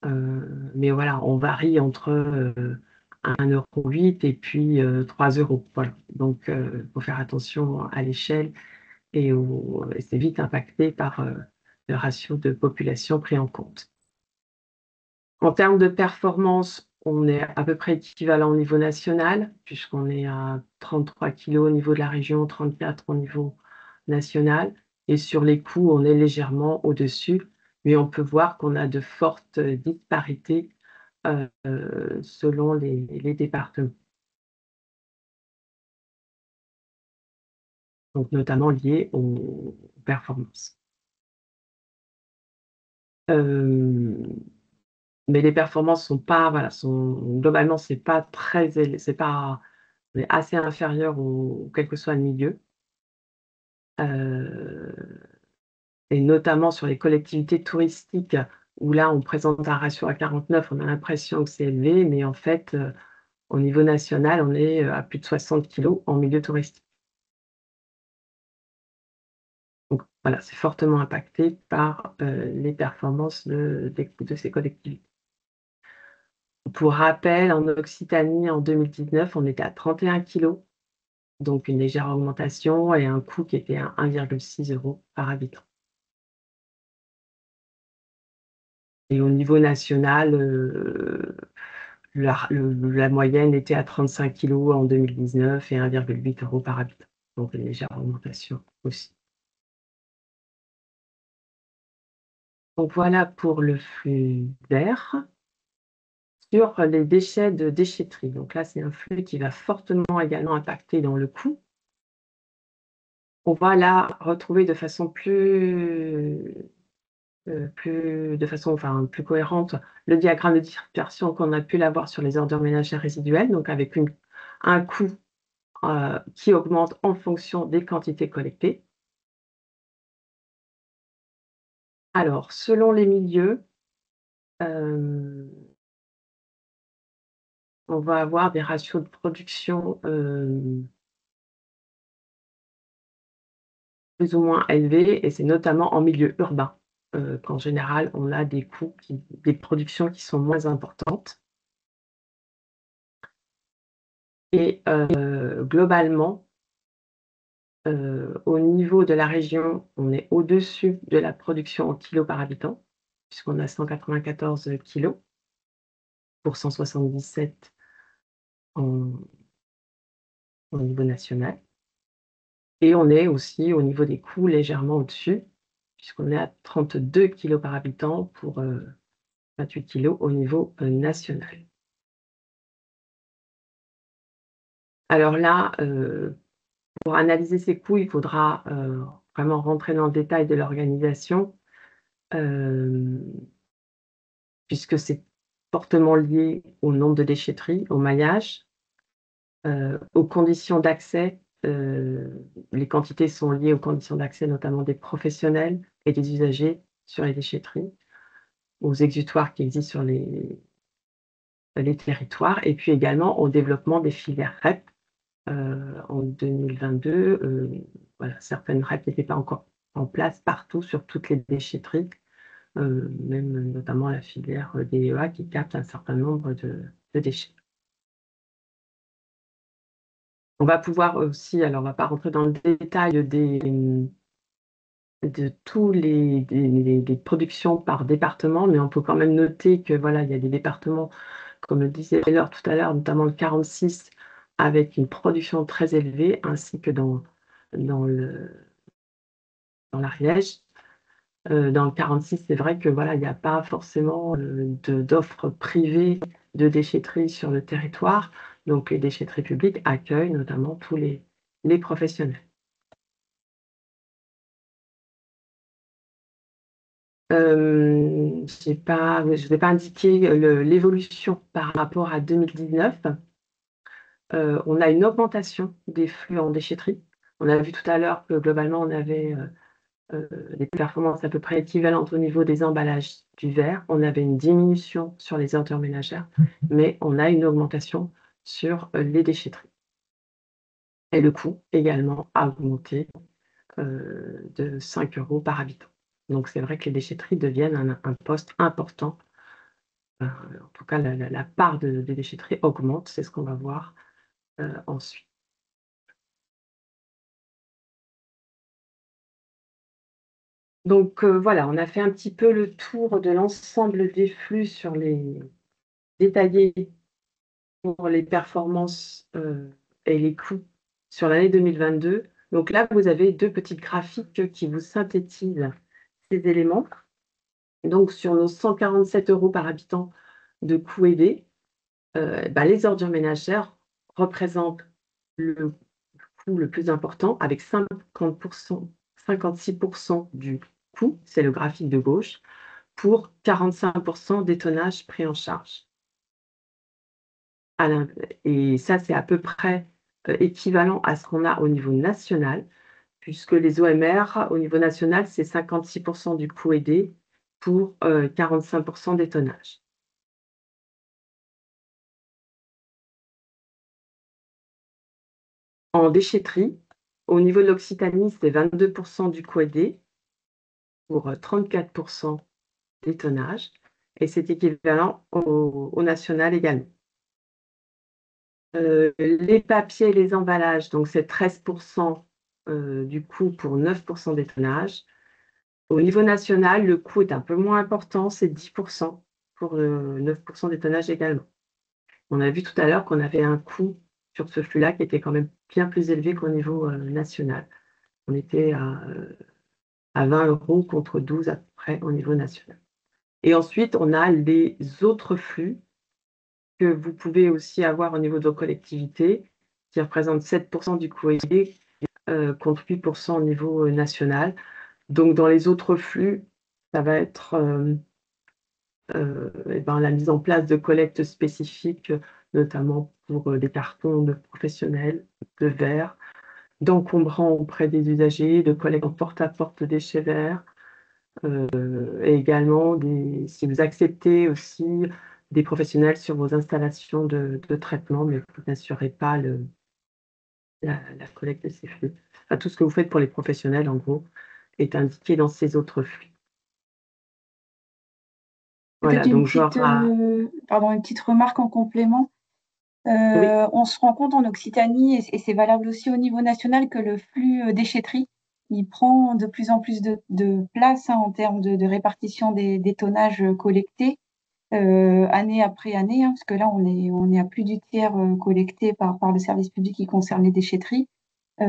Mais voilà, on varie entre 1,08 € et puis 3 €. Voilà. Donc, il faut faire attention à l'échelle et c'est vite impacté par le ratio de population pris en compte. En termes de performance, on est à peu près équivalent au niveau national, puisqu'on est à 33 kg au niveau de la région, 34 au niveau national. Et sur les coûts, on est légèrement au-dessus, mais on peut voir qu'on a de fortes disparités selon les départements. Donc notamment liées aux performances. Mais les performances sont pas, voilà, globalement, c'est pas très c'est pas, on est assez inférieur quel que soit le milieu. Et notamment sur les collectivités touristiques, où là, on présente un ratio à 49, on a l'impression que c'est élevé, mais en fait, au niveau national, on est à plus de 60 kg en milieu touristique. Donc voilà, c'est fortement impacté par les performances de ces collectivités. Pour rappel, en Occitanie, en 2019, on était à 31 kg, donc une légère augmentation et un coût qui était à 1,6 € par habitant. Et au niveau national, la moyenne était à 35 kg en 2019 et 1,8 € par habitant, donc une légère augmentation aussi. Donc voilà pour le flux vert. Sur les déchets de déchetterie, donc là, c'est un flux qui va fortement également impacter dans le coût. On va là retrouver de façon plus cohérente le diagramme de dispersion qu'on a pu l'avoir sur les ordures ménagères résiduelles, donc avec un coût qui augmente en fonction des quantités collectées. Alors, selon les milieux, on va avoir des ratios de production plus ou moins élevés, et c'est notamment en milieu urbain qu'en général, on a des des productions qui sont moins importantes. Et globalement, au niveau de la région, on est au-dessus de la production en kilos par habitant, puisqu'on a 194 kilos pour 177 au niveau national. Et on est aussi au niveau des coûts légèrement au-dessus, puisqu'on est à 32 kilos par habitant pour 28 kilos au niveau national. Alors là, pour analyser ces coûts, il faudra vraiment rentrer dans le détail de l'organisation, puisque c'est fortement lié au nombre de déchetteries, au maillage, aux conditions d'accès. Les quantités sont liées aux conditions d'accès, notamment des professionnels et des usagers sur les déchetteries, aux exutoires qui existent sur les territoires, et puis également au développement des filières REP. En 2022, voilà, certaines REP n'étaient pas encore en place partout sur toutes les déchetteries, même notamment la filière DEA qui capte un certain nombre de déchets. On va pouvoir aussi, alors on ne va pas rentrer dans le détail de tous les productions par département, mais on peut quand même noter que voilà, il y a des départements, comme le disait Laure tout à l'heure, notamment le 46, avec une production très élevée, ainsi que dans l'Ariège. Dans le 46, c'est vrai que voilà, il n'y a pas forcément d'offres privées de déchetterie sur le territoire. Donc les déchetteries publiques accueillent notamment tous les professionnels. Je ne vais pas indiquer l'évolution par rapport à 2019. On a une augmentation des flux en déchetterie. On a vu tout à l'heure que globalement, on avait des performances à peu près équivalentes au niveau des emballages du verre. On avait une diminution sur les ordures ménagères, mais on a une augmentation sur les déchetteries. Et le coût également a augmenté de 5 € par habitant. Donc c'est vrai que les déchetteries deviennent un poste important. En tout cas, la part des déchetteries augmente, c'est ce qu'on va voir ensuite. Donc voilà, on a fait un petit peu le tour de l'ensemble des flux sur les détaillés pour les performances et les coûts sur l'année 2022. Donc là, vous avez deux petites graphiques qui vous synthétisent ces éléments. Donc sur nos 147 € par habitant de coûts aidés, les ordures ménagères représentent le coût le plus important avec 56% du coût, c'est le graphique de gauche, pour 45% des tonnages pris en charge. Et ça, c'est à peu près équivalent à ce qu'on a au niveau national, puisque les OMR, au niveau national, c'est 56% du coût aidé pour 45% des tonnages. En déchetterie, au niveau de l'Occitanie, c'est 22% du coût aidé pour 34% des tonnages, et c'est équivalent au national également. Les papiers et les emballages, donc c'est 13% du coût pour 9% des tonnages. Au niveau national, le coût est un peu moins important, c'est 10% pour 9% des tonnages également. On a vu tout à l'heure qu'on avait un coût sur ce flux-là qui était quand même bien plus élevé qu'au niveau national. On était à 20 € contre 12 à peu près au niveau national. Et ensuite, on a les autres flux que vous pouvez aussi avoir au niveau de vos collectivités, qui représentent 7% du coût aidé contre 8% au niveau national. Donc, dans les autres flux, ça va être la mise en place de collectes spécifiques, notamment pour des cartons de professionnels, de verre, d'encombrants auprès des usagers, de collecte en porte-à-porte déchets verts, et également si vous acceptez aussi des professionnels sur vos installations de traitement, mais vous n'assurez pas la collecte de ces flux. Enfin, tout ce que vous faites pour les professionnels, en gros, est indiqué dans ces autres flux. Peut-être Voilà, donc genre, une petite remarque en complément. oui, On se rend compte en Occitanie, et c'est valable aussi au niveau national, que le flux déchetterie, il prend de plus en plus de place, en termes de répartition des tonnages collectés, année après année, parce que là, on est à plus du tiers collecté par le service public qui concerne les déchetteries. Il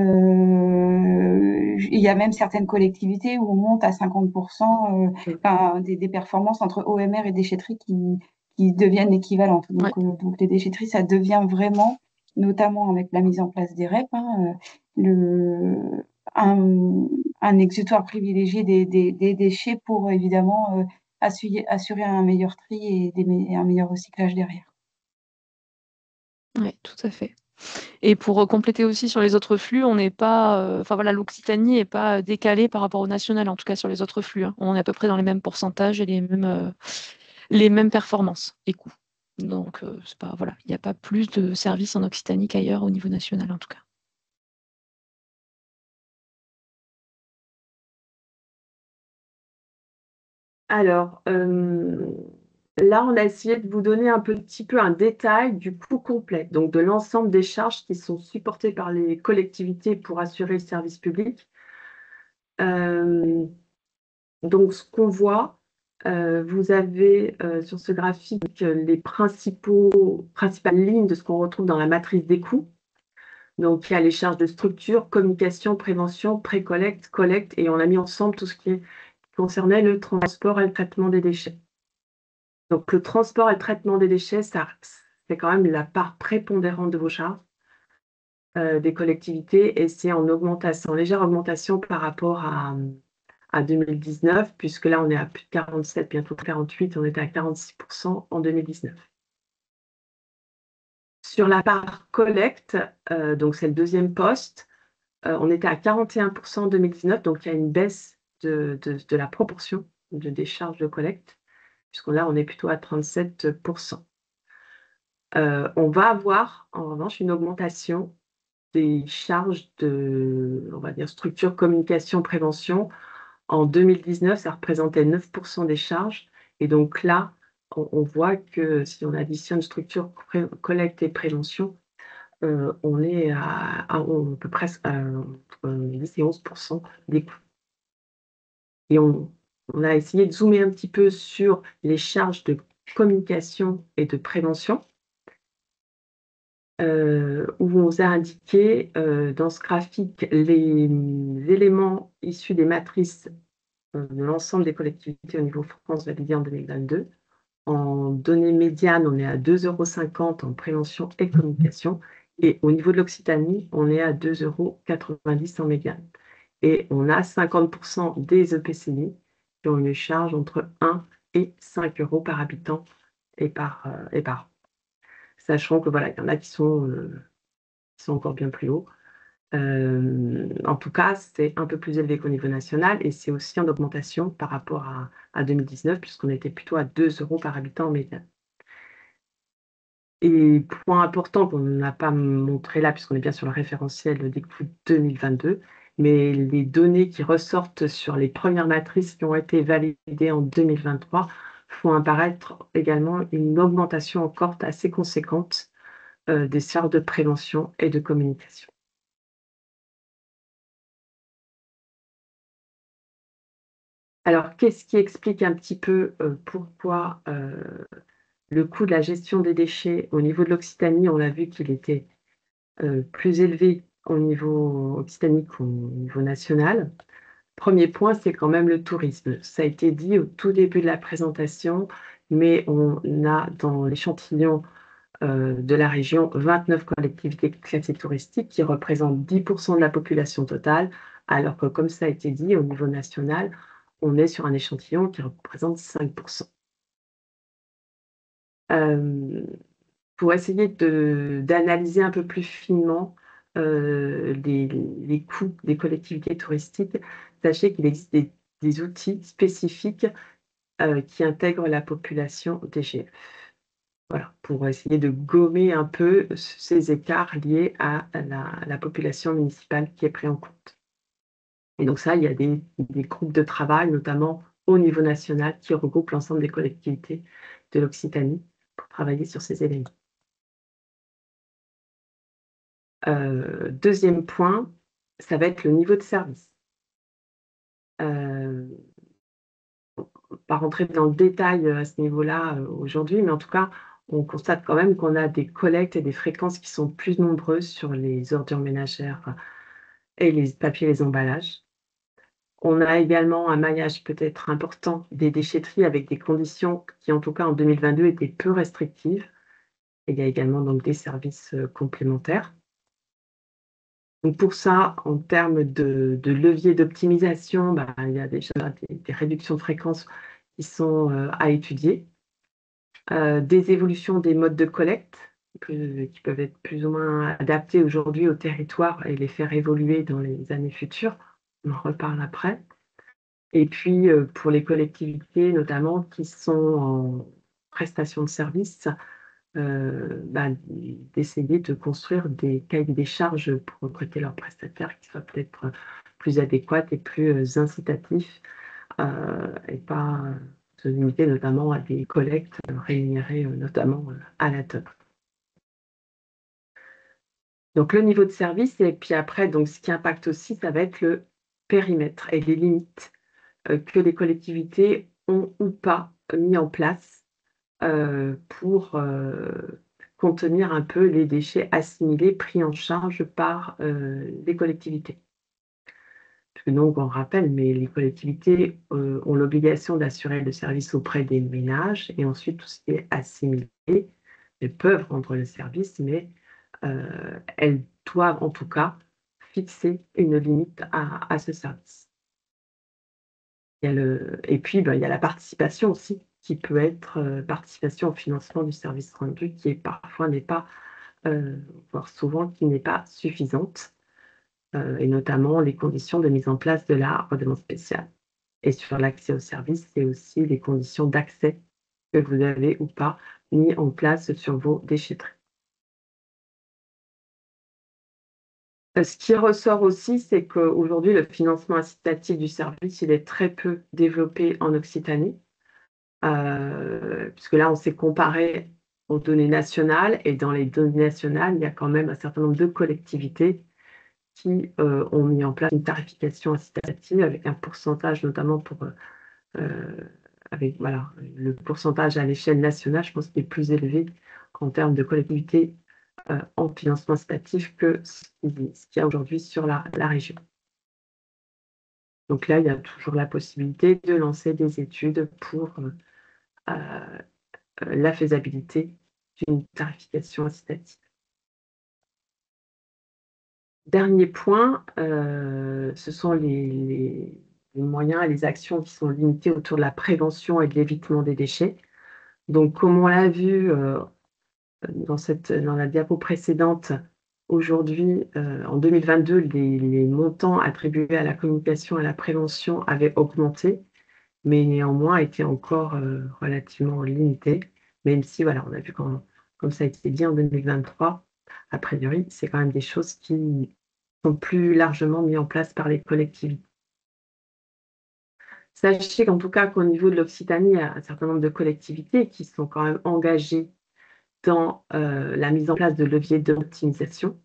y a même certaines collectivités où on monte à 50%, des performances entre OMR et déchetterie qui deviennent équivalentes. Ouais. Donc les déchetteries, ça devient vraiment, notamment avec la mise en place des REP, le, un exutoire privilégié des déchets pour évidemment assurer un meilleur tri et un meilleur recyclage derrière. Oui, tout à fait. Et pour compléter aussi sur les autres flux, on n'est pas, enfin voilà, l'Occitanie n'est pas décalée par rapport au national, en tout cas sur les autres flux, hein. On est à peu près dans les mêmes pourcentages et les mêmes performances et coûts. Donc, c'est pas, voilà, il n'y a pas plus de services en Occitanie qu'ailleurs au niveau national, en tout cas. alors, là, on a essayé de vous donner un petit peu un détail du coût complet, donc de l'ensemble des charges qui sont supportées par les collectivités pour assurer le service public. Donc, ce qu'on voit, vous avez sur ce graphique les principales lignes de ce qu'on retrouve dans la matrice des coûts. Donc, il y a les charges de structure, communication, prévention, pré-collecte, collecte, et on a mis ensemble tout ce qui concernait le transport et le traitement des déchets. Donc, le transport et le traitement des déchets, c'est quand même la part prépondérante de vos charges des collectivités, et c'est en augmentation, en légère augmentation par rapport à 2019, puisque là, on est à plus de 47, bientôt 48, on était à 46% en 2019. Sur la part collecte, donc c'est le deuxième poste, on était à 41% en 2019, donc il y a une baisse de la proportion des charges de collecte, puisque là, on est plutôt à 37%. On va avoir, en revanche, une augmentation des charges de, on va dire, structure, communication, prévention. En 2019, ça représentait 9% des charges. Et donc là, on voit que si on additionne structure, collecte et prévention, on est à peu près entre 10 et 11% des coûts. Et on a essayé de zoomer un petit peu sur les charges de communication et de prévention, où on vous a indiqué dans ce graphique les éléments issus des matrices de l'ensemble des collectivités au niveau France validées en 2022. En données médianes, on est à 2,50 € en prévention et communication. Et au niveau de l'Occitanie, on est à 2,90 € en médiane. Et on a 50% des EPCI qui ont une charge entre 1 et 5 € par habitant et par an. Sachant que voilà, il y en a qui sont encore bien plus hauts. En tout cas, c'est un peu plus élevé qu'au niveau national, et c'est aussi en augmentation par rapport à 2019, puisqu'on était plutôt à 2 € par habitant en médiane. Et point important qu'on n'a pas montré là, puisqu'on est bien sur le référentiel des coûts 2022, mais les données qui ressortent sur les premières matrices qui ont été validées en 2023 font apparaître également une augmentation encore assez conséquente des charges de prévention et de communication. Alors, qu'est-ce qui explique un petit peu pourquoi le coût de la gestion des déchets au niveau de l'Occitanie, on a vu qu'il était plus élevé au niveau Occitanie qu'au niveau national. Premier point, c'est quand même le tourisme. Ça a été dit au tout début de la présentation, mais on a dans l'échantillon de la région 29 collectivités classées touristiques qui représentent 10% de la population totale, alors que, comme ça a été dit, au niveau national, on est sur un échantillon qui représente 5%. Pour essayer d'analyser un peu plus finement les coûts des collectivités touristiques, sachez qu'il existe des des outils spécifiques qui intègrent la population DGF. Voilà, pour essayer de gommer un peu ces écarts liés à la population municipale qui est pris en compte. Et donc ça, il y a des groupes de travail, notamment au niveau national, qui regroupent l'ensemble des collectivités de l'Occitanie pour travailler sur ces éléments. Deuxième point, ça va être le niveau de service. Pas rentrer dans le détail à ce niveau-là aujourd'hui, mais en tout cas, on constate quand même qu'on a des collectes et des fréquences qui sont plus nombreuses sur les ordures ménagères et les papiers et les emballages. On a également un maillage peut-être important des déchetteries avec des conditions qui, en tout cas en 2022, étaient peu restrictives. Et il y a également donc des services complémentaires. Donc pour ça, en termes de levier d'optimisation, il y a déjà des réductions de fréquences qui sont à étudier. Des évolutions des modes de collecte qui peuvent être plus ou moins adaptés aujourd'hui au territoire et les faire évoluer dans les années futures. On en reparle après. Et puis, pour les collectivités, notamment, qui sont en prestation de services, d'essayer de construire des cahiers des charges pour recruter leurs prestataires qui soient peut-être plus adéquates et plus incitatifs, et pas se limiter notamment à des collectes rémunérées notamment à la tonne. Donc le niveau de service, et puis après, donc, ce qui impacte aussi, ça va être le périmètre et les limites que les collectivités ont ou pas mis en place pour contenir un peu les déchets assimilés pris en charge par les collectivités. Parce que donc, on rappelle, mais les collectivités ont l'obligation d'assurer le service auprès des ménages et ensuite tout ce qui est assimilé, elles peuvent rendre le service, mais elles doivent en tout cas fixer une limite à ce service. Et puis, il y a la participation aussi, qui peut être participation au financement du service rendu, qui parfois n'est pas, voire souvent, qui n'est pas suffisante, et notamment les conditions de mise en place de la redevance spéciale. Et sur l'accès au service, c'est aussi les conditions d'accès que vous avez ou pas mis en place sur vos déchetteries. Ce qui ressort aussi, c'est qu'aujourd'hui, le financement incitatif du service, il est très peu développé en Occitanie, puisque là, on s'est comparé aux données nationales, et dans les données nationales, il y a quand même un certain nombre de collectivités qui ont mis en place une tarification incitative avec un pourcentage, notamment avec le pourcentage à l'échelle nationale, je pense qu'il est plus élevé en termes de collectivités en financement incitatif que ce qu'il y a aujourd'hui sur la région. Donc là, il y a toujours la possibilité de lancer des études pour la faisabilité d'une tarification incitative. Dernier point, ce sont les moyens et les actions qui sont limitées autour de la prévention et de l'évitement des déchets. Donc, comme on l'a vu dans la diapo précédente, aujourd'hui, en 2022, les montants attribués à la communication et à la prévention avaient augmenté, mais néanmoins étaient encore relativement limités, même si, on a vu comme ça a été dit en 2023, a priori, c'est quand même des choses qui sont plus largement mises en place par les collectivités. Sachez qu'en tout cas, qu'au niveau de l'Occitanie, il y a un certain nombre de collectivités qui sont quand même engagées dans la mise en place de leviers d'optimisation.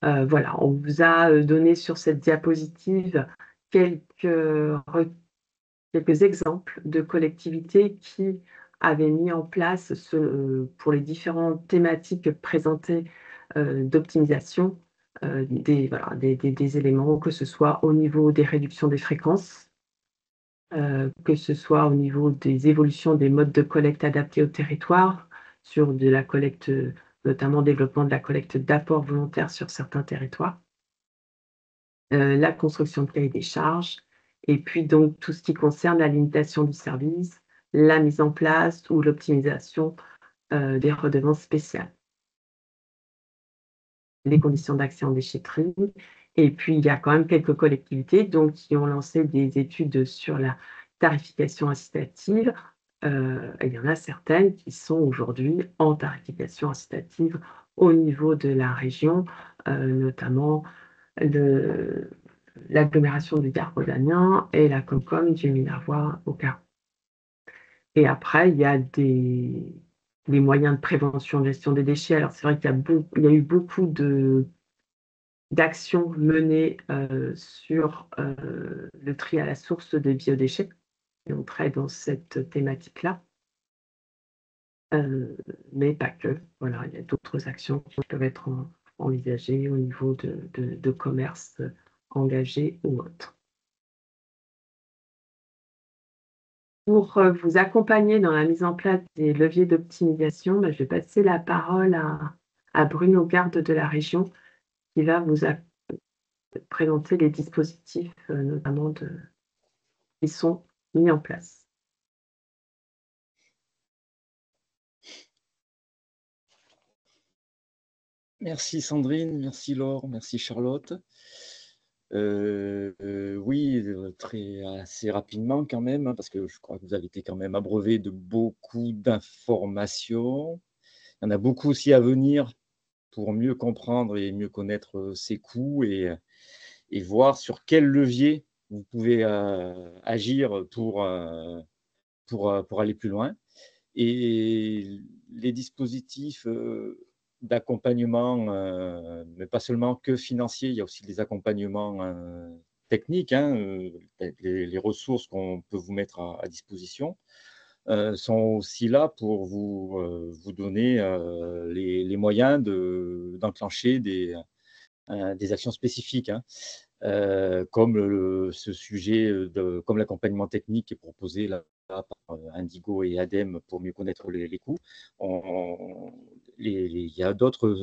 On vous a donné sur cette diapositive quelques exemples de collectivités qui avaient mis en place pour les différentes thématiques présentées d'optimisation des éléments, que ce soit au niveau des réductions des fréquences, que ce soit au niveau des évolutions des modes de collecte adaptés au territoire, sur de la collecte, notamment développement de la collecte d'apport volontaire sur certains territoires, la construction de cahiers des charges, et puis donc tout ce qui concerne la limitation du service, la mise en place ou l'optimisation des redevances spéciales, les conditions d'accès en déchetterie, Et puis, il y a quand même quelques collectivités donc, qui ont lancé des études sur la tarification incitative. Et il y en a certaines qui sont aujourd'hui en tarification incitative au niveau de la région, notamment l'agglomération du Gard rhodanien et la Comcom du Minervois au Gard. Et après, il y a des moyens de prévention de gestion des déchets. Alors, c'est vrai qu'il y a eu beaucoup d'actions menées sur le tri à la source des biodéchets, et on traite dans cette thématique-là, mais pas que. Voilà, il y a d'autres actions qui peuvent être envisagées au niveau de commerce engagé ou autre. Pour vous accompagner dans la mise en place des leviers d'optimisation, je vais passer la parole à Bruno Garde de la région, qui va vous présenter les dispositifs, notamment qui sont mis en place. Merci Sandrine, merci Laure, merci Charlotte. Oui, assez rapidement quand même, hein, parce que je crois que vous avez été quand même abreuvé de beaucoup d'informations. Il y en a beaucoup aussi à venir pour mieux comprendre et mieux connaître ces coûts et voir sur quel levier vous pouvez agir pour aller plus loin. Et les dispositifs d'accompagnement, mais pas seulement que financiers, il y a aussi des accompagnements techniques, hein, les ressources qu'on peut vous mettre à disposition sont aussi là pour vous donner les moyens d'enclencher des actions spécifiques, hein. Comme ce sujet, comme l'accompagnement technique qui est proposé là, par Indigo et ADEME pour mieux connaître les coûts. Il y a d'autres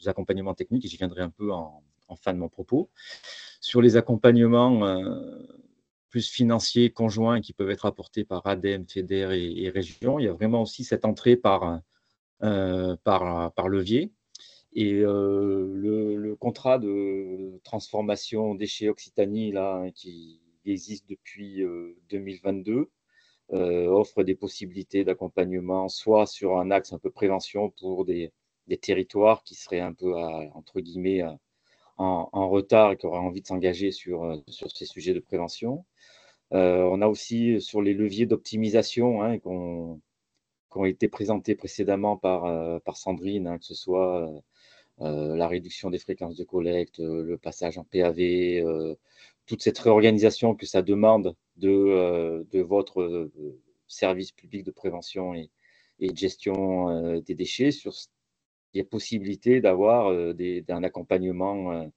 accompagnements techniques, et j'y viendrai un peu en fin de mon propos. Sur les accompagnements plus financiers conjoints qui peuvent être apportés par ADEME, FEDER et région, il y a vraiment aussi cette entrée par levier. Et le contrat de transformation déchets Occitanie, là, hein, qui existe depuis 2022, offre des possibilités d'accompagnement, soit sur un axe un peu prévention pour des territoires qui seraient un peu, entre guillemets, en retard et qui auraient envie de s'engager sur ces sujets de prévention. On a aussi sur les leviers d'optimisation, hein, qui ont été présentés précédemment par Sandrine, hein, que ce soit la réduction des fréquences de collecte, le passage en PAV, toute cette réorganisation que ça demande de votre service public de prévention et de gestion des déchets. Il y a possibilité d'avoir un accompagnement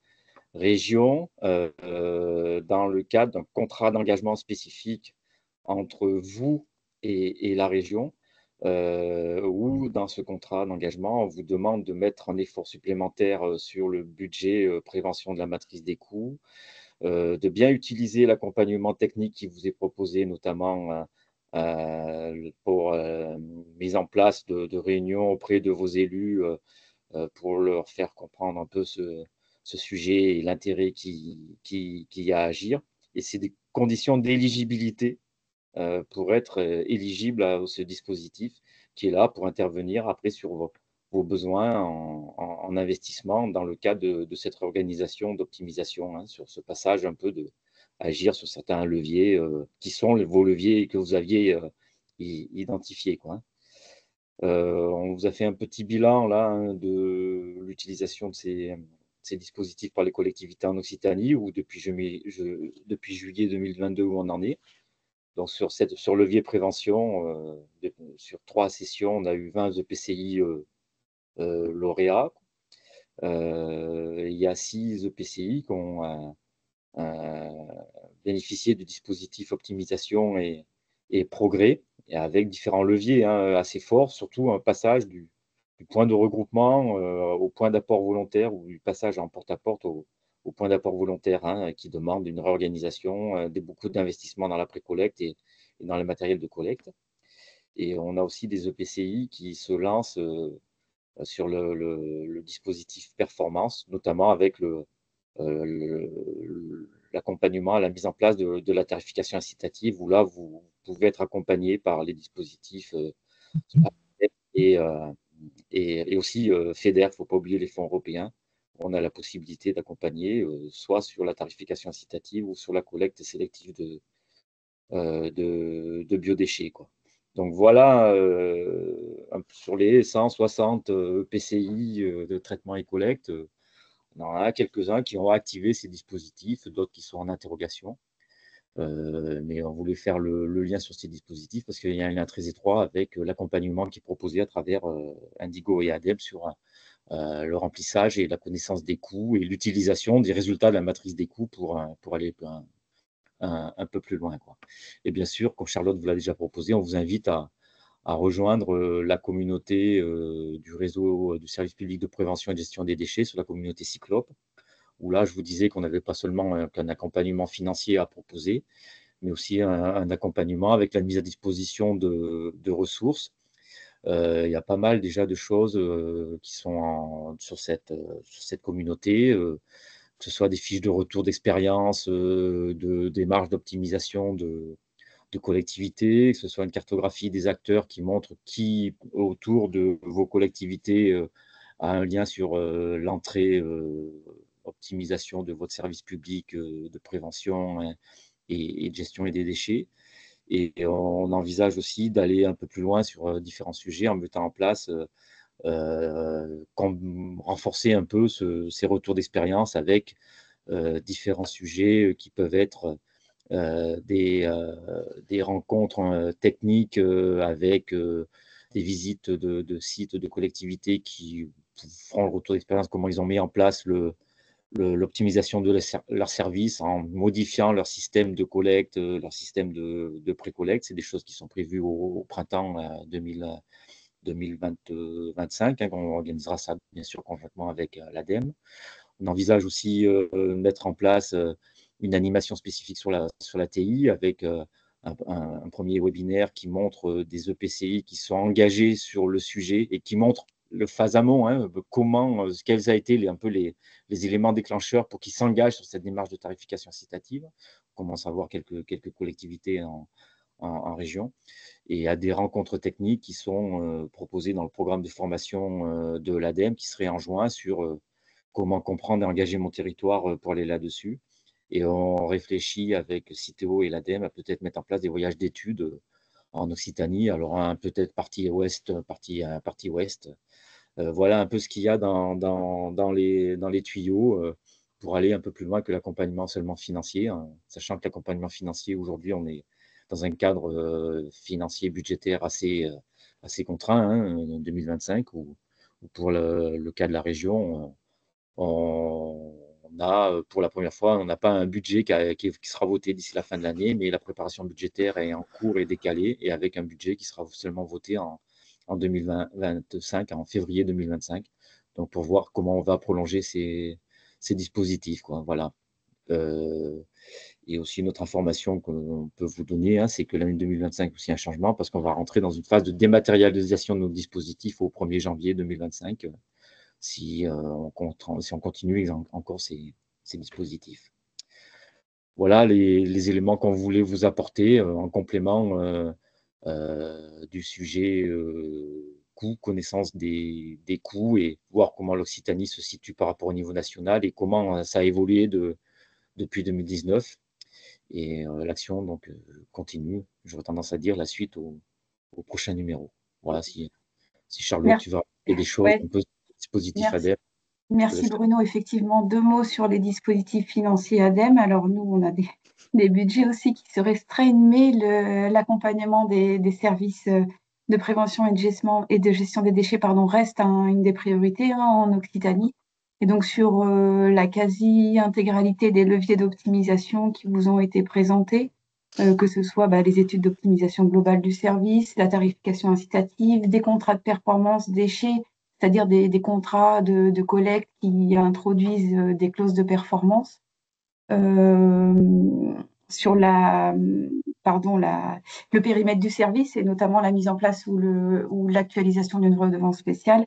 région dans le cadre d'un contrat d'engagement spécifique entre vous et la région, où dans ce contrat d'engagement, on vous demande de mettre un effort supplémentaire sur le budget prévention de la matrice des coûts, de bien utiliser l'accompagnement technique qui vous est proposé, notamment pour mise en place de réunions auprès de vos élus pour leur faire comprendre un peu ce sujet et l'intérêt qu'il y a à agir. Et c'est des conditions d'éligibilité pour être éligible à ce dispositif qui est là pour intervenir après sur vos besoins en investissement dans le cadre de cette réorganisation d'optimisation, hein, sur ce passage un peu agir sur certains leviers qui sont vos leviers que vous aviez identifiés, quoi, hein. On vous a fait un petit bilan là, hein, de l'utilisation de ces dispositifs par les collectivités en Occitanie, ou depuis juillet 2022 où on en est. Donc sur levier prévention, sur 3 sessions, on a eu 20 EPCI lauréats. Il y a 6 EPCI qui ont bénéficié du dispositif optimisation et progrès, et avec différents leviers, hein, assez forts, surtout un passage du point de regroupement au point d'apport volontaire, ou du passage en porte-à-porte au point d'apport volontaire, hein, qui demande une réorganisation, beaucoup d'investissements dans la pré-collecte et dans les matériels de collecte. Et on a aussi des EPCI qui se lancent sur le dispositif performance, notamment avec l'accompagnement à la mise en place de la tarification incitative, où là, vous pouvez être accompagné par les dispositifs et, et aussi FEDER, il ne faut pas oublier les fonds européens. On a la possibilité d'accompagner soit sur la tarification incitative ou sur la collecte sélective de biodéchets, quoi. Donc voilà, sur les 160 PCI de traitement et collecte, on en a quelques-uns qui ont activé ces dispositifs, d'autres qui sont en interrogation. Mais on voulait faire le lien sur ces dispositifs parce qu'il y a un lien très étroit avec l'accompagnement qui est proposé à travers Indigo et ADEME sur le remplissage et la connaissance des coûts et l'utilisation des résultats de la matrice des coûts pour aller un peu plus loin, quoi. Et bien sûr, comme Charlotte vous l'a déjà proposé, on vous invite à rejoindre la communauté du réseau du service public de prévention et de gestion des déchets sur la communauté Cyclope, où là, je vous disais qu'on n'avait pas seulement un accompagnement financier à proposer, mais aussi un accompagnement avec la mise à disposition de ressources. Il y a pas mal déjà de choses qui sont sur cette communauté, que ce soit des fiches de retour d'expérience, de démarches d'optimisation de collectivités, que ce soit une cartographie des acteurs qui montre qui, autour de vos collectivités, a un lien sur l'entrée, optimisation de votre service public de prévention et de gestion des déchets. Et on envisage aussi d'aller un peu plus loin sur différents sujets en mettant en place, renforcer un peu ces retours d'expérience avec différents sujets qui peuvent être des rencontres techniques avec des visites de sites de collectivités qui feront le retour d'expérience, comment ils ont mis en place l'optimisation de leur service en modifiant leur système de collecte, leur système de pré-collecte. C'est des choses qui sont prévues au printemps 2025. Hein, on organisera ça bien sûr conjointement avec l'ADEME. On envisage aussi de mettre en place une animation spécifique sur la TI avec un premier webinaire qui montre des EPCI qui sont engagés sur le sujet et qui montrent le phase amont, hein, quels ont été un peu les éléments déclencheurs pour qu'ils s'engagent sur cette démarche de tarification incitative. On commence à voir quelques collectivités en région, et à des rencontres techniques qui sont proposées dans le programme de formation de l'ADEME qui serait en juin sur comment comprendre et engager mon territoire pour aller là-dessus. Et on réfléchit avec Citeo et l'ADEME à peut-être mettre en place des voyages d'études en Occitanie. Alors, peut-être partie ouest, partie ouest. Voilà un peu ce qu'il y a dans les tuyaux pour aller un peu plus loin que l'accompagnement seulement financier, hein, sachant que l'accompagnement financier, aujourd'hui, on est dans un cadre financier budgétaire assez contraint, hein, en 2025, ou pour le cas de la région, on a, pour la première fois, on n'a pas un budget qui sera voté d'ici la fin de l'année, mais la préparation budgétaire est en cours et décalée, et avec un budget qui sera seulement voté en 2025, en février 2025. Donc, pour voir comment on va prolonger ces dispositifs, quoi. Voilà. Et aussi, une autre information qu'on peut vous donner, hein, c'est que l'année 2025 aussi un changement, parce qu'on va rentrer dans une phase de dématérialisation de nos dispositifs au 1er janvier 2025. Si on continue encore ces dispositifs. Voilà les éléments qu'on voulait vous apporter en complément du sujet coût, connaissance des coûts, et voir comment l'Occitanie se situe par rapport au niveau national et comment ça a évolué depuis 2019. Et l'action donc continue. J'aurais tendance à dire la suite au prochain numéro. Voilà, si Charlotte, tu vas rajouter des choses un peu dispositifs ADEME. Merci Bruno. Effectivement, 2 mots sur les dispositifs financiers ADEME. Alors nous, on a des budgets aussi qui se restreignent, mais l'accompagnement des services de prévention et de gestion des déchets reste une des priorités en Occitanie. Et donc sur la quasi-intégralité des leviers d'optimisation qui vous ont été présentés, que ce soit les études d'optimisation globale du service, la tarification incitative, des contrats de performance déchets, c'est-à-dire des contrats de collecte qui introduisent des clauses de performance. Sur le périmètre du service, et notamment la mise en place ou l'actualisation d'une redevance spéciale,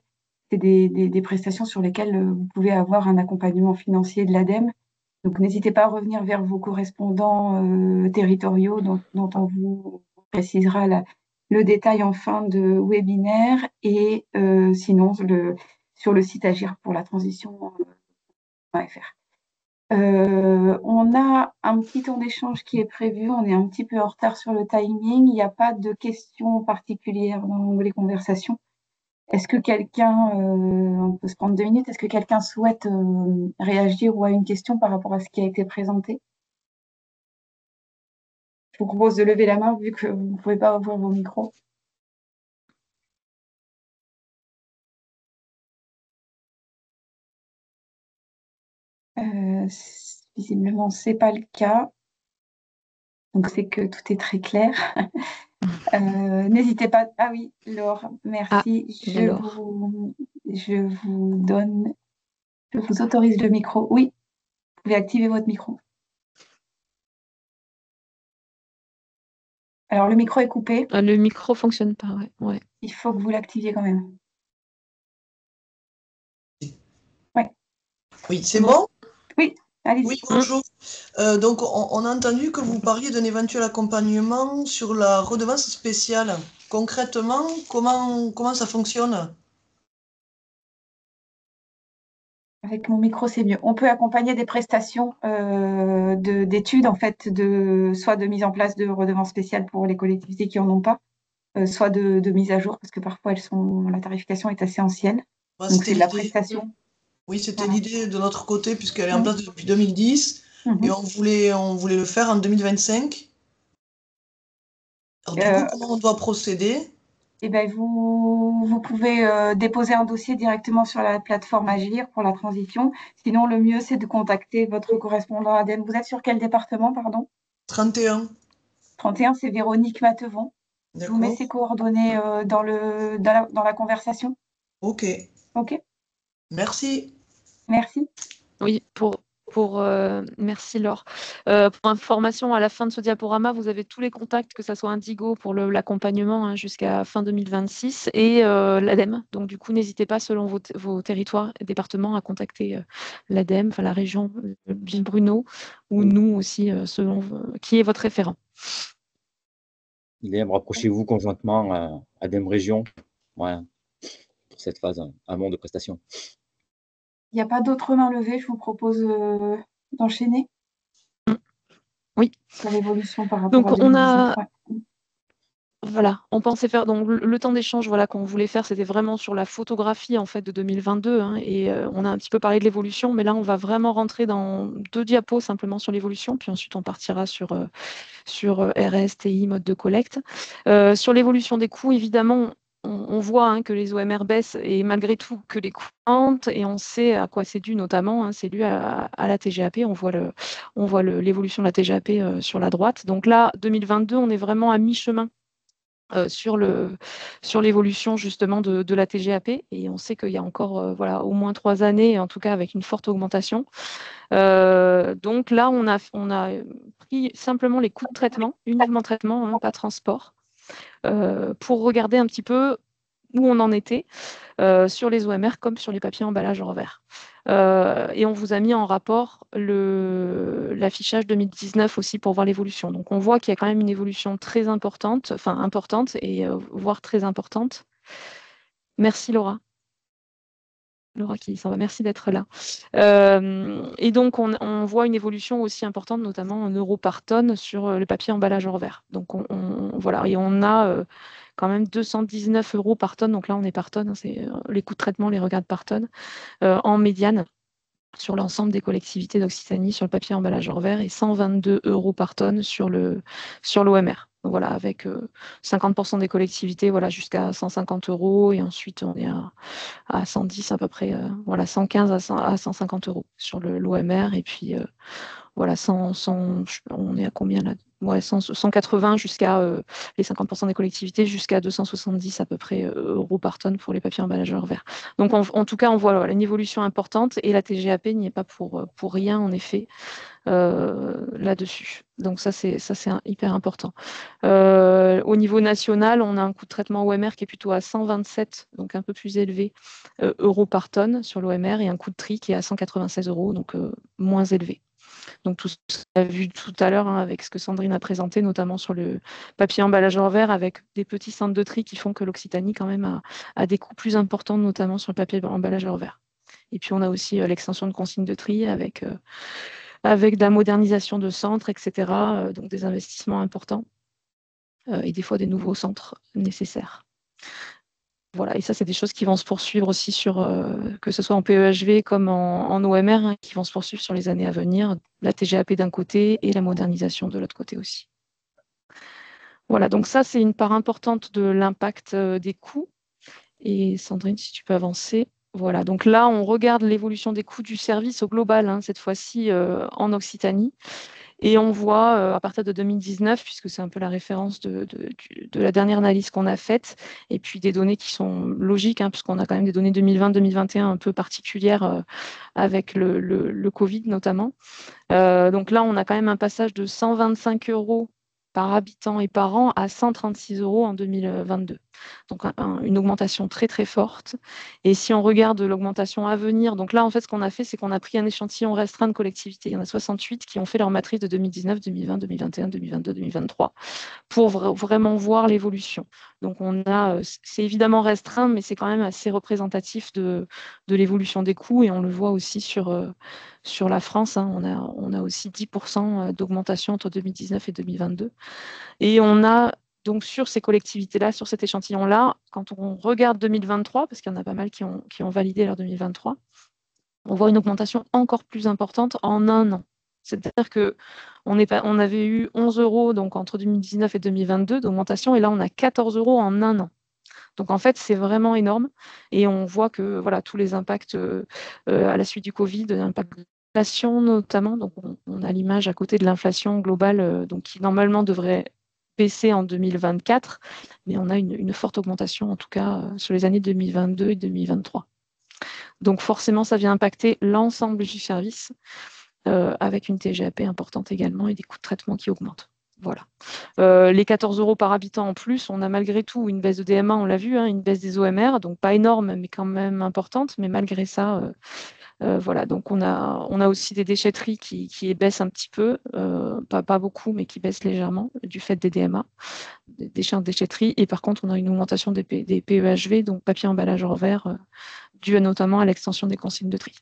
c'est des prestations sur lesquelles vous pouvez avoir un accompagnement financier de l'ADEME. Donc, n'hésitez pas à revenir vers vos correspondants territoriaux dont on vous précisera le détail en fin de webinaire et sinon sur le site Agir pour la transition.fr. On a un petit temps d'échange qui est prévu. On est un petit peu en retard sur le timing. Il n'y a pas de questions particulières dans les conversations. Est-ce que quelqu'un, on peut se prendre 2 minutes, est-ce que quelqu'un souhaite réagir ou a une question par rapport à ce qui a été présenté? Je vous propose de lever la main vu que vous ne pouvez pas ouvrir vos micros. Visiblement, ce n'est pas le cas. Donc, c'est que tout est très clair. N'hésitez pas. Ah oui, Laure, merci. Je vous autorise le micro. Oui, vous pouvez activer votre micro. Alors, le micro est coupé. Le micro ne fonctionne pas, ouais. Il faut que vous l'activiez quand même. Ouais. Oui, c'est bon? Oui, allez-y. Oui, bonjour. Donc, on a entendu que vous parliez d'un éventuel accompagnement sur la redevance spéciale. Concrètement, comment ça fonctionne? Avec mon micro, c'est mieux. On peut accompagner des prestations d'études, en fait, soit de mise en place de redevances spéciales pour les collectivités qui n'en ont pas, soit de mise à jour, parce que parfois la tarification est assez ancienne. Donc, c'est de la prestation. Oui, c'était l'idée de notre côté, puisqu'elle est en place depuis 2010, et on voulait le faire en 2025. Alors, du coup, comment on doit procéder? Eh ben, vous pouvez déposer un dossier directement sur la plateforme Agir pour la transition. Sinon, le mieux, c'est de contacter votre correspondant ADEME. Vous êtes sur quel département, pardon? 31. 31, c'est Véronique Matevon. Je vous mets ses coordonnées dans la conversation. Ok. Ok. Merci. Merci. Oui, merci Laure. Pour information, à la fin de ce diaporama, vous avez tous les contacts, que ce soit Indigo pour l'accompagnement jusqu'à fin 2026 et l'ADEME. Donc du coup, n'hésitez pas selon vos territoires et départements à contacter l'ADEME, enfin la région Ville-Bruno, ou nous aussi, selon qui est votre référent. Idem, rapprochez-vous conjointement à ADEME Région pour cette phase amont de prestation. Il n'y a pas d'autres mains levées, je vous propose d'enchaîner. Oui. Sur l'évolution par rapport à 2018. Voilà, on pensait faire donc le temps d'échange qu'on voulait faire, c'était vraiment sur la photographie en fait de 2022 et on a un petit peu parlé de l'évolution, mais là on va vraiment rentrer dans 2 diapos simplement sur l'évolution, puis ensuite on partira sur RS, TI, mode de collecte. Sur l'évolution des coûts, évidemment, on voit que les OMR baissent et malgré tout que les coûts augmentent et on sait à quoi c'est dû notamment, c'est dû à la TGAP, on voit l'évolution de la TGAP sur la droite. Donc là, 2022, on est vraiment à mi-chemin sur l'évolution justement de la TGAP et on sait qu'il y a encore au moins 3 années, en tout cas avec une forte augmentation. Donc là, on a pris simplement les coûts de traitement, uniquement traitement, pas transport, pour regarder un petit peu où on en était sur les OMR comme sur les papiers emballages hors verre. Et on vous a mis en rapport l'affichage 2019 aussi pour voir l'évolution. Donc on voit qu'il y a quand même une évolution très importante, et voire très importante. Merci Laura. Laura qui s'en va, merci d'être là. Et donc, on voit une évolution aussi importante, notamment en euros par tonne sur le papier emballage hors verre. Donc, voilà, et on a quand même 219 € par tonne. Donc là, on est par tonne, c'est les coûts de traitement, les regards par tonne, en médiane sur l'ensemble des collectivités d'Occitanie sur le papier emballage hors verre et 122 € par tonne sur l'OMR. Donc voilà, avec 50% des collectivités jusqu'à 150 € et ensuite on est à 110 à peu près, 115 à 150 € sur l'OMR et puis voilà, on est à combien là? Ouais, 180 jusqu'à les 50% des collectivités, jusqu'à 270 à peu près euros par tonne pour les papiers emballageurs verts. Donc en tout cas, on voit voilà, une évolution importante et la TGAP n'y est pas pour rien en effet là-dessus. Donc ça c'est hyper important. Au niveau national, on a un coût de traitement OMR qui est plutôt à 127, donc un peu plus élevé, euros par tonne sur l'OMR, et un coût de tri qui est à 196 euros, donc moins élevé. Donc tout ce qu'on a vu tout à l'heure avec ce que Sandrine a présenté, notamment sur le papier emballageur vert, avec des petits centres de tri qui font que l'Occitanie quand même a des coûts plus importants, notamment sur le papier emballageur vert. Et puis on a aussi l'extension de consignes de tri avec de la modernisation de centres, etc. Donc des investissements importants et des fois des nouveaux centres nécessaires. Voilà, et ça, c'est des choses qui vont se poursuivre aussi que ce soit en PEHV comme en OMR, hein, qui vont se poursuivre sur les années à venir, la TGAP d'un côté et la modernisation de l'autre côté aussi. Voilà, donc ça, c'est une part importante de l'impact des coûts. Et Sandrine, si tu peux avancer. Voilà, donc là, on regarde l'évolution des coûts du service au global, hein, cette fois-ci en Occitanie. Et on voit à partir de 2019, puisque c'est un peu la référence de la dernière analyse qu'on a faite, et puis des données qui sont logiques, hein, puisqu'on a quand même des données 2020-2021 un peu particulières avec le Covid notamment. Donc là, on a quand même un passage de 125 euros par habitant et par an à 136 euros en 2022. Donc une augmentation très très forte. Et si on regarde l'augmentation à venir, donc là en fait ce qu'on a fait, c'est qu'on a pris un échantillon restreint de collectivités. Il y en a 68 qui ont fait leur matrice de 2019, 2020, 2021, 2022, 2023 pour vraiment voir l'évolution. Donc c'est évidemment restreint, mais c'est quand même assez représentatif de l'évolution des coûts, et on le voit aussi sur la France, hein. On a aussi 10% d'augmentation entre 2019 et 2022. Et on a donc sur ces collectivités-là, sur cet échantillon-là, quand on regarde 2023, parce qu'il y en a pas mal qui ont validé leur 2023, on voit une augmentation encore plus importante en un an. C'est-à-dire qu'on avait eu 11 euros donc, entre 2019 et 2022 d'augmentation, et là on a 14 euros en un an. Donc en fait, c'est vraiment énorme, et on voit que voilà, tous les impacts à la suite du Covid, l'impact de l'inflation notamment, donc on a l'image à côté de l'inflation globale donc, qui normalement devrait baisser en 2024, mais on a une forte augmentation en tout cas sur les années 2022 et 2023. Donc forcément, ça vient impacter l'ensemble du service avec une TGAP importante également et des coûts de traitement qui augmentent. Voilà. Les 14 euros par habitant en plus, on a malgré tout une baisse de DMA, on l'a vu, hein, une baisse des OMR, donc pas énorme, mais quand même importante. Mais malgré ça, voilà. Donc on a aussi des déchetteries qui baissent un petit peu, pas beaucoup, mais qui baissent légèrement du fait des DMA, des déchets en déchetterie. Et par contre, on a une augmentation des PEHV, donc papier emballage hors verre, due notamment à l'extension des consignes de tri.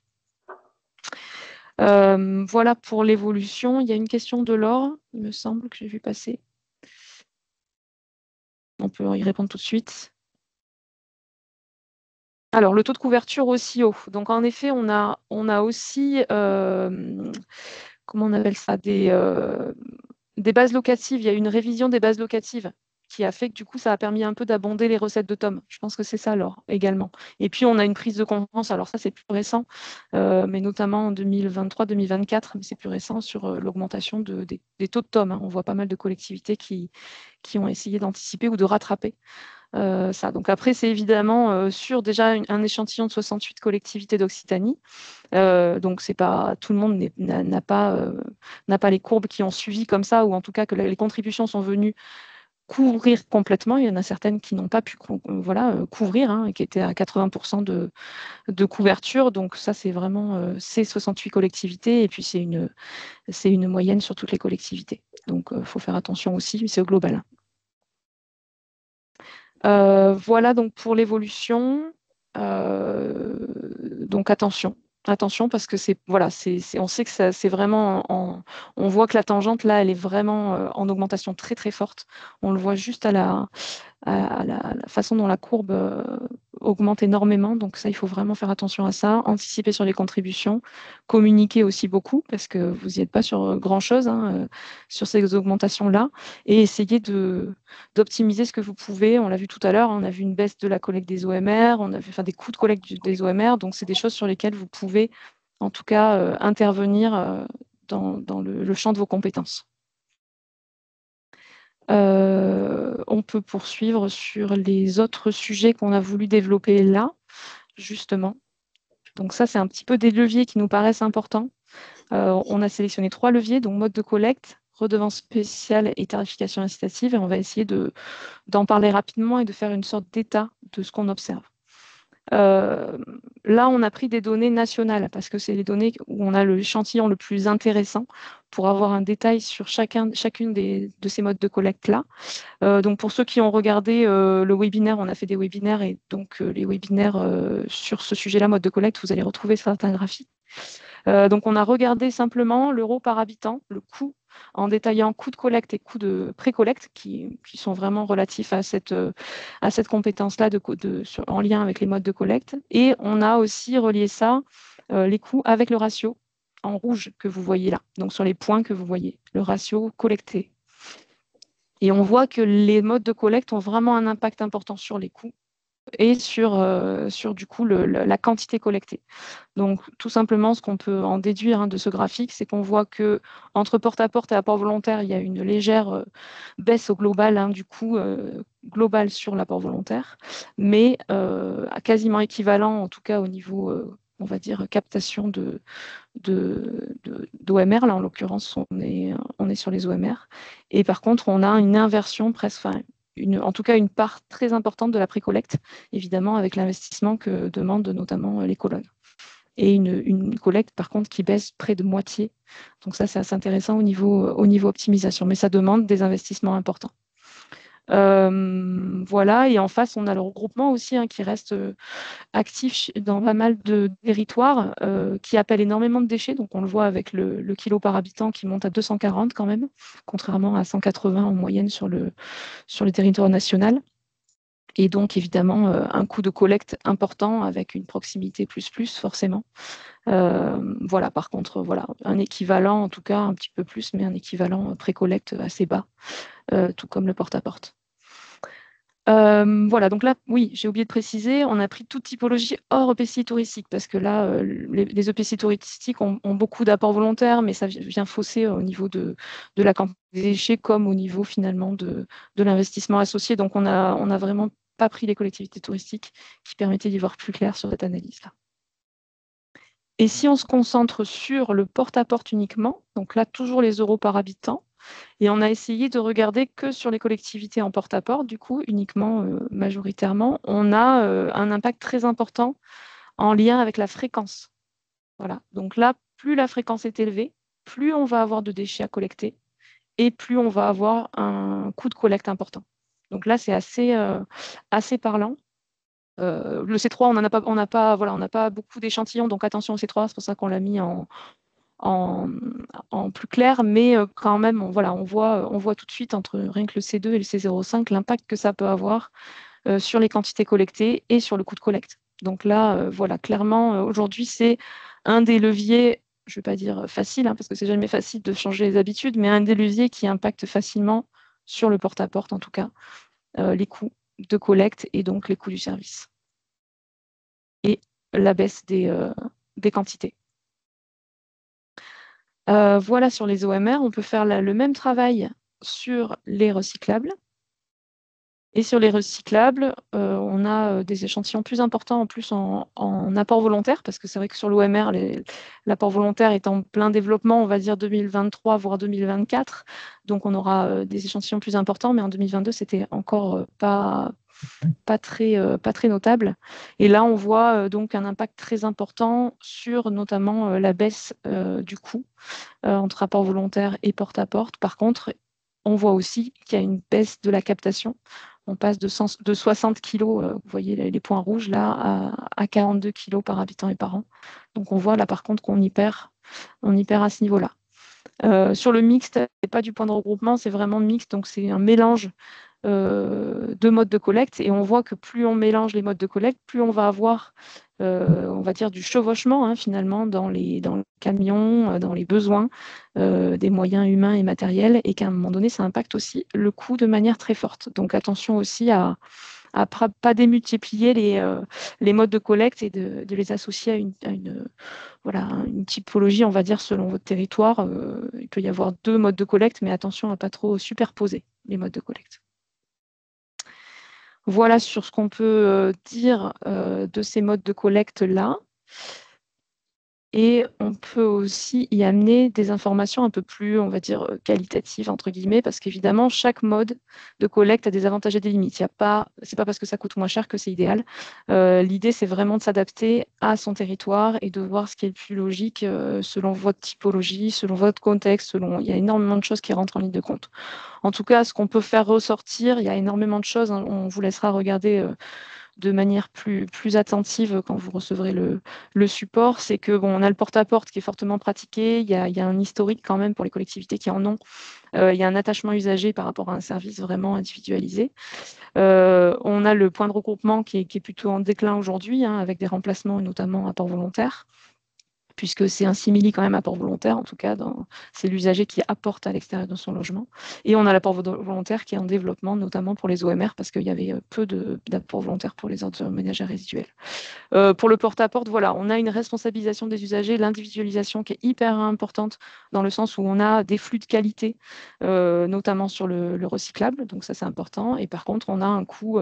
Voilà pour l'évolution. Il y a une question de Laure, il me semble que j'ai vu passer. On peut y répondre tout de suite. Alors, le taux de couverture aussi haut. Donc, en effet, on a aussi, comment on appelle ça, des bases locatives. Il y a une révision des bases locatives qui a fait que du coup, ça a permis un peu d'abonder les recettes de Tom. Je pense que c'est ça, alors, également. Et puis, on a une prise de conscience, alors ça, c'est plus récent, mais notamment en 2023-2024, mais c'est plus récent sur l'augmentation des taux de Tom, hein. On voit pas mal de collectivités qui ont essayé d'anticiper ou de rattraper ça. Donc après, c'est évidemment sur déjà un échantillon de 68 collectivités d'Occitanie. Donc c'est pas tout le monde n'a pas les courbes qui ont suivi comme ça, ou en tout cas que les contributions sont venues couvrir complètement. Il y en a certaines qui n'ont pas pu couvrir, hein, et qui étaient à 80% de couverture. Donc ça, c'est vraiment ces 68 collectivités, et puis c'est une moyenne sur toutes les collectivités. Donc il faut faire attention aussi, c'est au global. Voilà donc pour l'évolution. Donc attention parce que on sait que c'est vraiment on voit que la tangente là, elle est vraiment en augmentation très très forte. On le voit juste à la façon dont la courbe augmente énormément. Donc ça, il faut vraiment faire attention à ça, anticiper sur les contributions, communiquer aussi beaucoup, parce que vous n'y êtes pas sur grand-chose, hein, sur ces augmentations-là, et essayer d'optimiser ce que vous pouvez. On l'a vu tout à l'heure, on a vu une baisse de la collecte des OMR, on a vu des coûts de collecte des OMR, donc c'est des choses sur lesquelles vous pouvez en tout cas intervenir dans le champ de vos compétences. On peut poursuivre sur les autres sujets qu'on a voulu développer là, justement. Donc ça, c'est un petit peu des leviers qui nous paraissent importants. On a sélectionné 3 leviers, donc mode de collecte, redevance spéciale et tarification incitative, et on va essayer d'en parler rapidement et de faire une sorte d'état de ce qu'on observe. Là, on a pris des données nationales parce que c'est les données où on a l'échantillon le plus intéressant pour avoir un détail sur chacune de ces modes de collecte-là. Donc, pour ceux qui ont regardé le webinaire, on a fait des webinaires et donc les webinaires sur ce sujet-là, mode de collecte, vous allez retrouver certains graphiques. Donc, on a regardé simplement l'euro par habitant, le coût, en détaillant coût de collecte et coût de pré-collecte, qui sont vraiment relatifs à cette compétence-là en lien avec les modes de collecte. Et on a aussi relié ça, les coûts, avec le ratio en rouge que vous voyez là, donc sur les points que vous voyez, le ratio collecté. Et on voit que les modes de collecte ont vraiment un impact important sur les coûts et sur du coup la quantité collectée. Donc tout simplement, ce qu'on peut en déduire de ce graphique, c'est qu'on voit que entre porte-à-porte et apport volontaire, il y a une légère baisse au global du coût global sur l'apport volontaire, mais quasiment équivalent, en tout cas au niveau, on va dire, captation d'OMR. Là, en l'occurrence, on est sur les OMR. Et par contre, on a une inversion presque, en tout cas une part très importante de la précollecte, évidemment, avec l'investissement que demandent notamment les colonnes. Et une collecte, par contre, qui baisse près de moitié. Donc ça, c'est assez intéressant au niveau optimisation, mais ça demande des investissements importants. Voilà, et en face, on a le regroupement aussi qui reste actif dans pas mal de territoires, qui appelle énormément de déchets. Donc on le voit avec le kilo par habitant qui monte à 240 quand même, contrairement à 180 en moyenne sur le territoire national. Et donc, évidemment, un coût de collecte important avec une proximité plus, forcément. Voilà, par contre, voilà, un équivalent, en tout cas, un petit peu plus, mais un équivalent pré-collecte assez bas, tout comme le porte-à-porte. Voilà, donc là, oui, j'ai oublié de préciser, on a pris toute typologie hors EPCI touristique, parce que là, les EPCI touristiques ont beaucoup d'apports volontaires, mais ça vient fausser au niveau de la quantité des déchets, comme au niveau finalement de l'investissement associé. Donc on a vraiment pas pris les collectivités touristiques qui permettaient d'y voir plus clair sur cette analyse-là. Et si on se concentre sur le porte-à-porte uniquement, donc là, toujours les euros par habitant, et on a essayé de regarder que sur les collectivités en porte-à-porte, du coup, uniquement, majoritairement, on a un impact très important en lien avec la fréquence. Voilà. Donc là, plus la fréquence est élevée, plus on va avoir de déchets à collecter et plus on va avoir un coût de collecte important. Donc là, c'est assez parlant. Le C3, on n'a pas beaucoup d'échantillons, donc attention au C3, c'est pour ça qu'on l'a mis en plus clair, mais quand même, on voit tout de suite entre rien que le C2 et le C05 l'impact que ça peut avoir sur les quantités collectées et sur le coût de collecte. Donc là, voilà, clairement, aujourd'hui, c'est un des leviers, je ne vais pas dire facile, parce que c'est jamais facile de changer les habitudes, mais un des leviers qui impacte facilement sur le porte-à-porte, en tout cas, les coûts de collecte et donc les coûts du service. Et la baisse des quantités. Voilà, sur les OMR, on peut faire le même travail sur les recyclables. Et sur les recyclables, on a des échantillons plus importants en plus en apport volontaire, parce que c'est vrai que sur l'OMR, l'apport volontaire est en plein développement, on va dire 2023, voire 2024. Donc on aura des échantillons plus importants, mais en 2022, c'était encore pas très notable. Et là, on voit donc un impact très important sur notamment la baisse du coût entre apport volontaire et porte-à-porte. Par contre, on voit aussi qu'il y a une baisse de la captation. On passe de 60 kg, vous voyez les points rouges là, à 42 kg par habitant et par an. Donc on voit là par contre qu'on y perd à ce niveau-là. Sur le mixte, c'est pas du point de regroupement, c'est vraiment mixte, donc c'est un mélange de modes de collecte, et on voit que plus on mélange les modes de collecte, plus on va avoir, on va dire, du chevauchement finalement dans les camions, dans les besoins des moyens humains et matériels, et qu'à un moment donné, ça impacte aussi le coût de manière très forte. Donc attention aussi à à pas démultiplier les modes de collecte et de les associer à une typologie, on va dire, selon votre territoire. Il peut y avoir 2 modes de collecte, mais attention à ne pas trop superposer les modes de collecte. Voilà sur ce qu'on peut dire de ces modes de collecte-là. Et on peut aussi y amener des informations un peu plus, on va dire, qualitatives, entre guillemets, parce qu'évidemment, chaque mode de collecte a des avantages et des limites. C'est pas parce que ça coûte moins cher que c'est idéal. L'idée, c'est vraiment de s'adapter à son territoire et de voir ce qui est le plus logique selon votre typologie, selon votre contexte, il y a énormément de choses qui rentrent en ligne de compte. En tout cas, ce qu'on peut faire ressortir, il y a énormément de choses, hein, on vous laissera regarder de manière plus attentive quand vous recevrez le support, c'est que on a le porte-à-porte qui est fortement pratiqué, il y a un historique quand même pour les collectivités qui en ont, il y a un attachement usager par rapport à un service vraiment individualisé. On a le point de regroupement qui est plutôt en déclin aujourd'hui, hein, avec des remplacements notamment à port volontaire, puisque c'est un simili quand même apport volontaire, en tout cas, c'est l'usager qui apporte à l'extérieur de son logement. Et on a l'apport volontaire qui est en développement, notamment pour les OMR, parce qu'il y avait peu d'apport volontaire pour les ordures ménagères résiduelles. Pour le porte-à-porte, voilà, on a une responsabilisation des usagers, l'individualisation qui est hyper importante dans le sens où on a des flux de qualité, notamment sur le recyclable, donc ça c'est important. Et par contre, on a un coût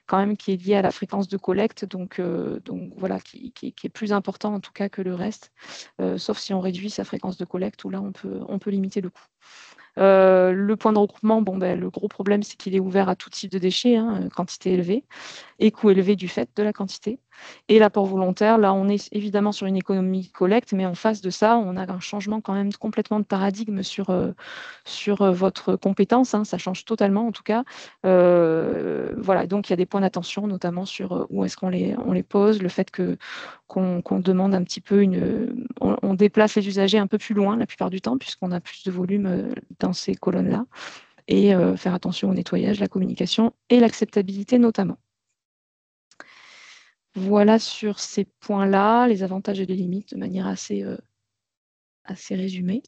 quand même qui est lié à la fréquence de collecte, donc voilà, qui est plus important en tout cas que le reste, sauf si on réduit sa fréquence de collecte où là on peut limiter le coût. Le point de regroupement, le gros problème c'est qu'il est ouvert à tout type de déchets, hein, quantité élevée et coût élevé du fait de la quantité. Et l'apport volontaire, là, on est évidemment sur une économie collecte, mais en face de ça, on a un changement quand même complètement de paradigme sur votre compétence. Hein, ça change totalement, en tout cas. Voilà, donc il y a des points d'attention, notamment sur où est-ce qu'on les pose, le fait qu'on demande un petit peu on déplace les usagers un peu plus loin la plupart du temps, puisqu'on a plus de volume dans ces colonnes-là, et faire attention au nettoyage, la communication et l'acceptabilité notamment. Voilà sur ces points-là, les avantages et les limites de manière assez résumée.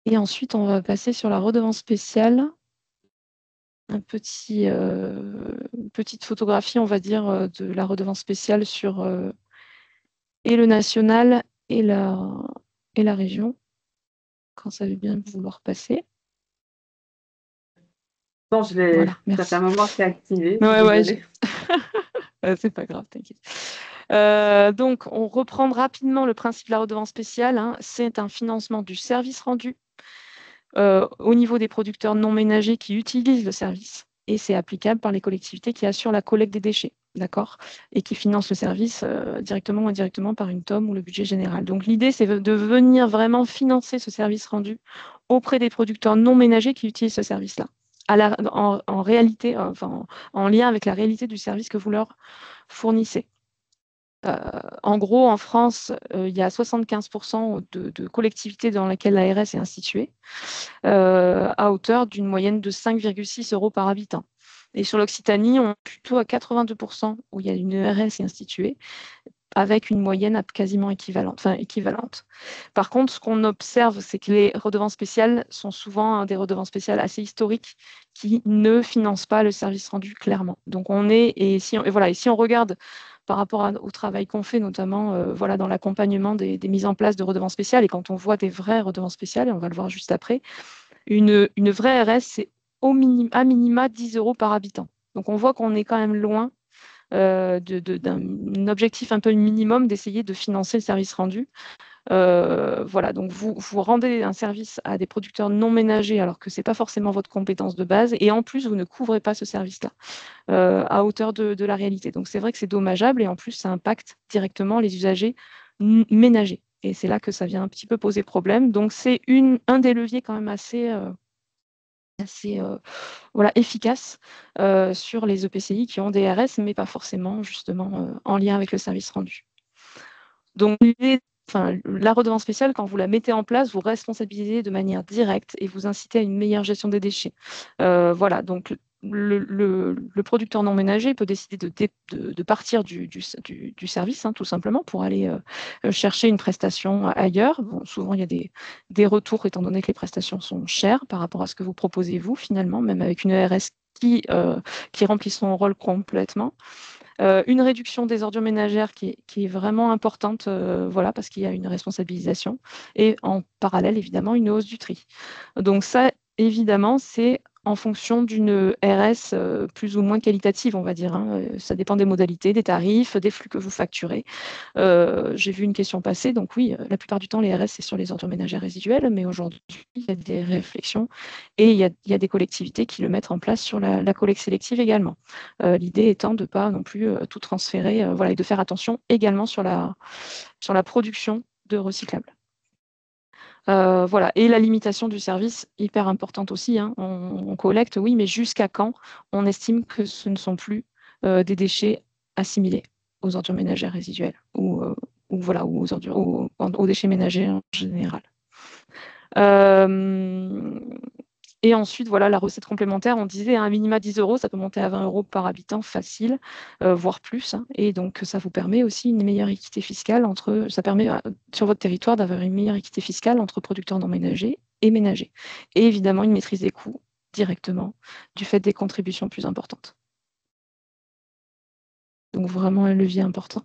Et ensuite, on va passer sur la redevance spéciale. Une petite photographie, on va dire, de la redevance spéciale sur et le national et la région, quand ça veut bien vouloir passer. Non, Voilà, ça fait un moment que c'est activé. Ouais, c'est pas grave, t'inquiète. Donc, on reprend rapidement le principe de la redevance spéciale. Hein. C'est un financement du service rendu au niveau des producteurs non ménagers qui utilisent le service. Et c'est applicable par les collectivités qui assurent la collecte des déchets, d'accord, et qui financent le service directement ou indirectement par une TOM ou le budget général. Donc, l'idée, c'est de venir vraiment financer ce service rendu auprès des producteurs non ménagers qui utilisent ce service-là. En réalité, en lien avec la réalité du service que vous leur fournissez. En gros, en France, il y a 75% de collectivités dans lesquelles l'ARS est instituée, à hauteur d'une moyenne de 5,6 € par habitant. Et sur l'Occitanie, on est plutôt à 82% où il y a une ERS instituée, avec une moyenne quasiment équivalente. Par contre, ce qu'on observe, c'est que les redevances spéciales sont souvent des redevances spéciales assez historiques qui ne financent pas le service rendu clairement. Donc si on regarde par rapport au travail qu'on fait, notamment dans l'accompagnement des mises en place de redevances spéciales, et quand on voit des vraies redevances spéciales, et on va le voir juste après, une vraie RS, c'est à minima 10 € par habitant. Donc on voit qu'on est quand même loin d'un objectif un peu minimum d'essayer de financer le service rendu. Donc vous rendez un service à des producteurs non ménagers alors que ce n'est pas forcément votre compétence de base, et en plus vous ne couvrez pas ce service-là à hauteur de la réalité. Donc c'est vrai que c'est dommageable, et en plus ça impacte directement les usagers ménagers. Et c'est là que ça vient un petit peu poser problème. Donc c'est un des leviers quand même assez efficace sur les EPCI qui ont des RS, mais pas forcément justement en lien avec le service rendu. Donc, la redevance spéciale, quand vous la mettez en place, vous responsabilisez de manière directe et vous incitez à une meilleure gestion des déchets. Donc le producteur non ménager peut décider de partir du service, hein, tout simplement, pour aller chercher une prestation ailleurs. Bon, souvent, il y a des retours, étant donné que les prestations sont chères par rapport à ce que vous proposez, vous, finalement, même avec une ERS qui remplit son rôle complètement. Une réduction des ordures ménagères qui est vraiment importante, voilà, parce qu'il y a une responsabilisation. Et en parallèle, évidemment, une hausse du tri. Donc ça, évidemment, c'est en fonction d'une RS plus ou moins qualitative, on va dire, hein. Ça dépend des modalités, des tarifs, des flux que vous facturez. J'ai vu une question passer, donc oui, la plupart du temps, les RS, c'est sur les ordures ménagères résiduelles, mais aujourd'hui, il y a des réflexions et il y a des collectivités qui le mettent en place sur la collecte sélective également. L'idée étant de ne pas non plus tout transférer, voilà, et de faire attention également sur la production de recyclables. Voilà. Et la limitation du service, hyper importante aussi, hein. On collecte, oui, mais jusqu'à quand on estime que ce ne sont plus des déchets assimilés aux ordures ménagères résiduelles ou voilà, ou aux déchets ménagers en général. Et ensuite, voilà, la recette complémentaire, on disait un minima 10 €, ça peut monter à 20 € par habitant facile, voire plus, hein. Et donc, ça vous permet aussi une meilleure équité fiscale ça permet sur votre territoire d'avoir une meilleure équité fiscale entre producteurs non ménagers et ménagers. Et évidemment, une maîtrise des coûts directement du fait des contributions plus importantes. Donc, vraiment un levier important.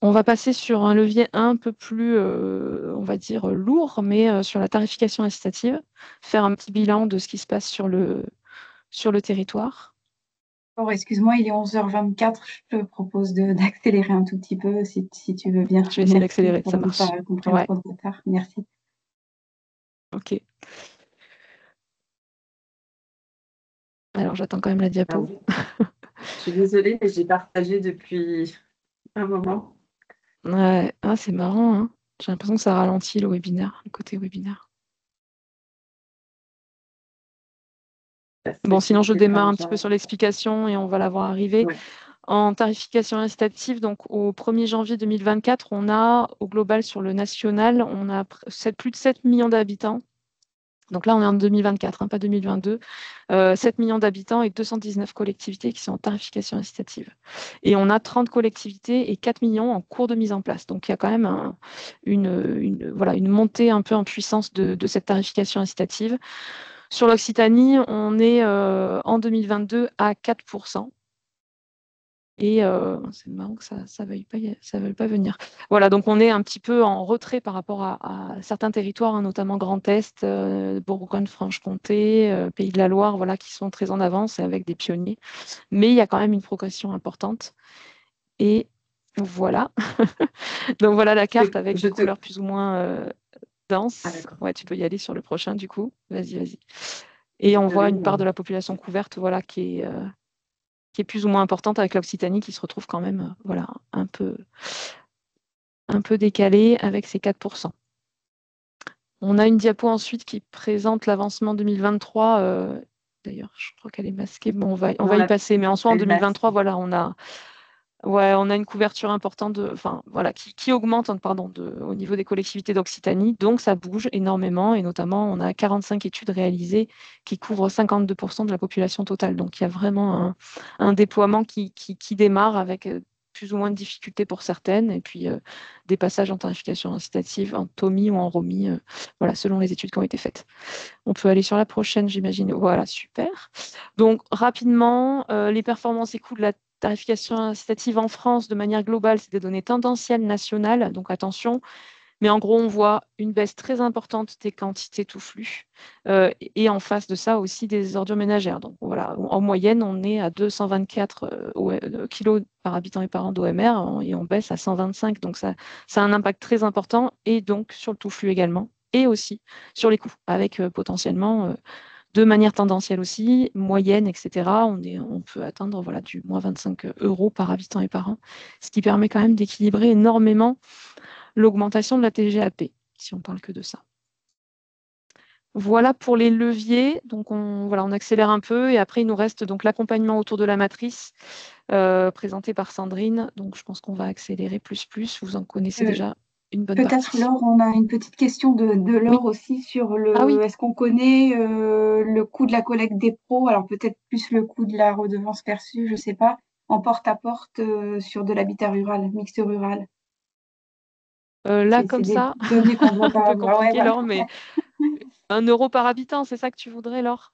On va passer sur un levier un peu plus, on va dire, lourd, mais sur la tarification incitative, faire un petit bilan de ce qui se passe sur le territoire. Bon, excuse-moi, il est 11h24. Je te propose d'accélérer un tout petit peu si tu veux bien. Je vais essayer d'accélérer, ça marche. Qu'on prenne trop de retard. Merci. Ok. Alors, j'attends quand même la diapo. Je suis désolée, mais j'ai partagé depuis un moment. Ouais, c'est marrant, hein. J'ai l'impression que ça ralentit le webinaire, le côté webinaire. Bon, sinon, je démarre un petit peu sur l'explication et on va la voir arriver. Ouais. En tarification incitative, donc au 1er janvier 2024, on a au global sur le national, on a plus de 7 millions d'habitants. Donc là, on est en 2024, hein, pas 2022. 7 millions d'habitants et 219 collectivités qui sont en tarification incitative. Et on a 30 collectivités et 4 millions en cours de mise en place. Donc il y a quand même une montée un peu en puissance de cette tarification incitative. Sur l'Occitanie, on est en 2022 à 4%. Et c'est marrant que ça ne veuille pas venir. Voilà, donc on est un petit peu en retrait par rapport à certains territoires, hein, notamment Grand Est, Bourgogne-Franche-Comté, Pays de la Loire, voilà, qui sont très en avance et avec des pionniers. Mais il y a quand même une progression importante. Et voilà. Donc voilà la carte avec des couleurs plus ou moins denses. Ouais, tu peux y aller sur le prochain du coup. Vas-y. Et on voit une part de la population couverte, voilà, qui est plus ou moins importante avec l'Occitanie qui se retrouve quand même voilà, un peu décalée avec ses 4%. On a une diapo ensuite qui présente l'avancement 2023. D'ailleurs, je crois qu'elle est masquée. Bon, on va y passer. Mais en soi, en 2023, voilà, on a une couverture importante qui augmente au niveau des collectivités d'Occitanie. Donc, ça bouge énormément. Et notamment, on a 45 études réalisées qui couvrent 52% de la population totale. Donc, il y a vraiment un déploiement qui démarre avec plus ou moins de difficultés pour certaines. Et puis, des passages en tarification incitative, en TOMI ou en ROMI, voilà, selon les études qui ont été faites. On peut aller sur la prochaine, j'imagine. Voilà, super. Donc, rapidement, les performances et coûts de la tarification incitative en France, de manière globale, c'est des données tendancielles nationales, donc attention. Mais en gros, on voit une baisse très importante des quantités tout flux et en face de ça aussi des ordures ménagères. Donc voilà, en moyenne, on est à 224 kilos par habitant et par an d'OMR et on baisse à 125. Donc ça a un impact très important et donc sur le tout flux également et aussi sur les coûts avec potentiellement de manière tendancielle aussi, moyenne, etc. On peut atteindre du moins 25 € par habitant et par an, ce qui permet quand même d'équilibrer énormément l'augmentation de la TGAP, si on parle que de ça. Voilà pour les leviers. Donc on accélère un peu et après il nous reste donc l'accompagnement autour de la matrice présenté par Sandrine. Donc je pense qu'on va accélérer plus. Vous en connaissez déjà une bonne Peut-être, partie. Laure, on a une petite question de Laure aussi sur Ah oui. est-ce qu'on connaît le coût de la collecte des pros, alors peut-être plus le coût de la redevance perçue, je ne sais pas, en porte-à-porte sur de l'habitat rural, mixte rural. Là, C'est comme des ça, données qu'on ne doit un pas peu avoir. Ouais, compliqué, voilà. Laure, mais 1 euro par habitant, c'est ça que tu voudrais, Laure?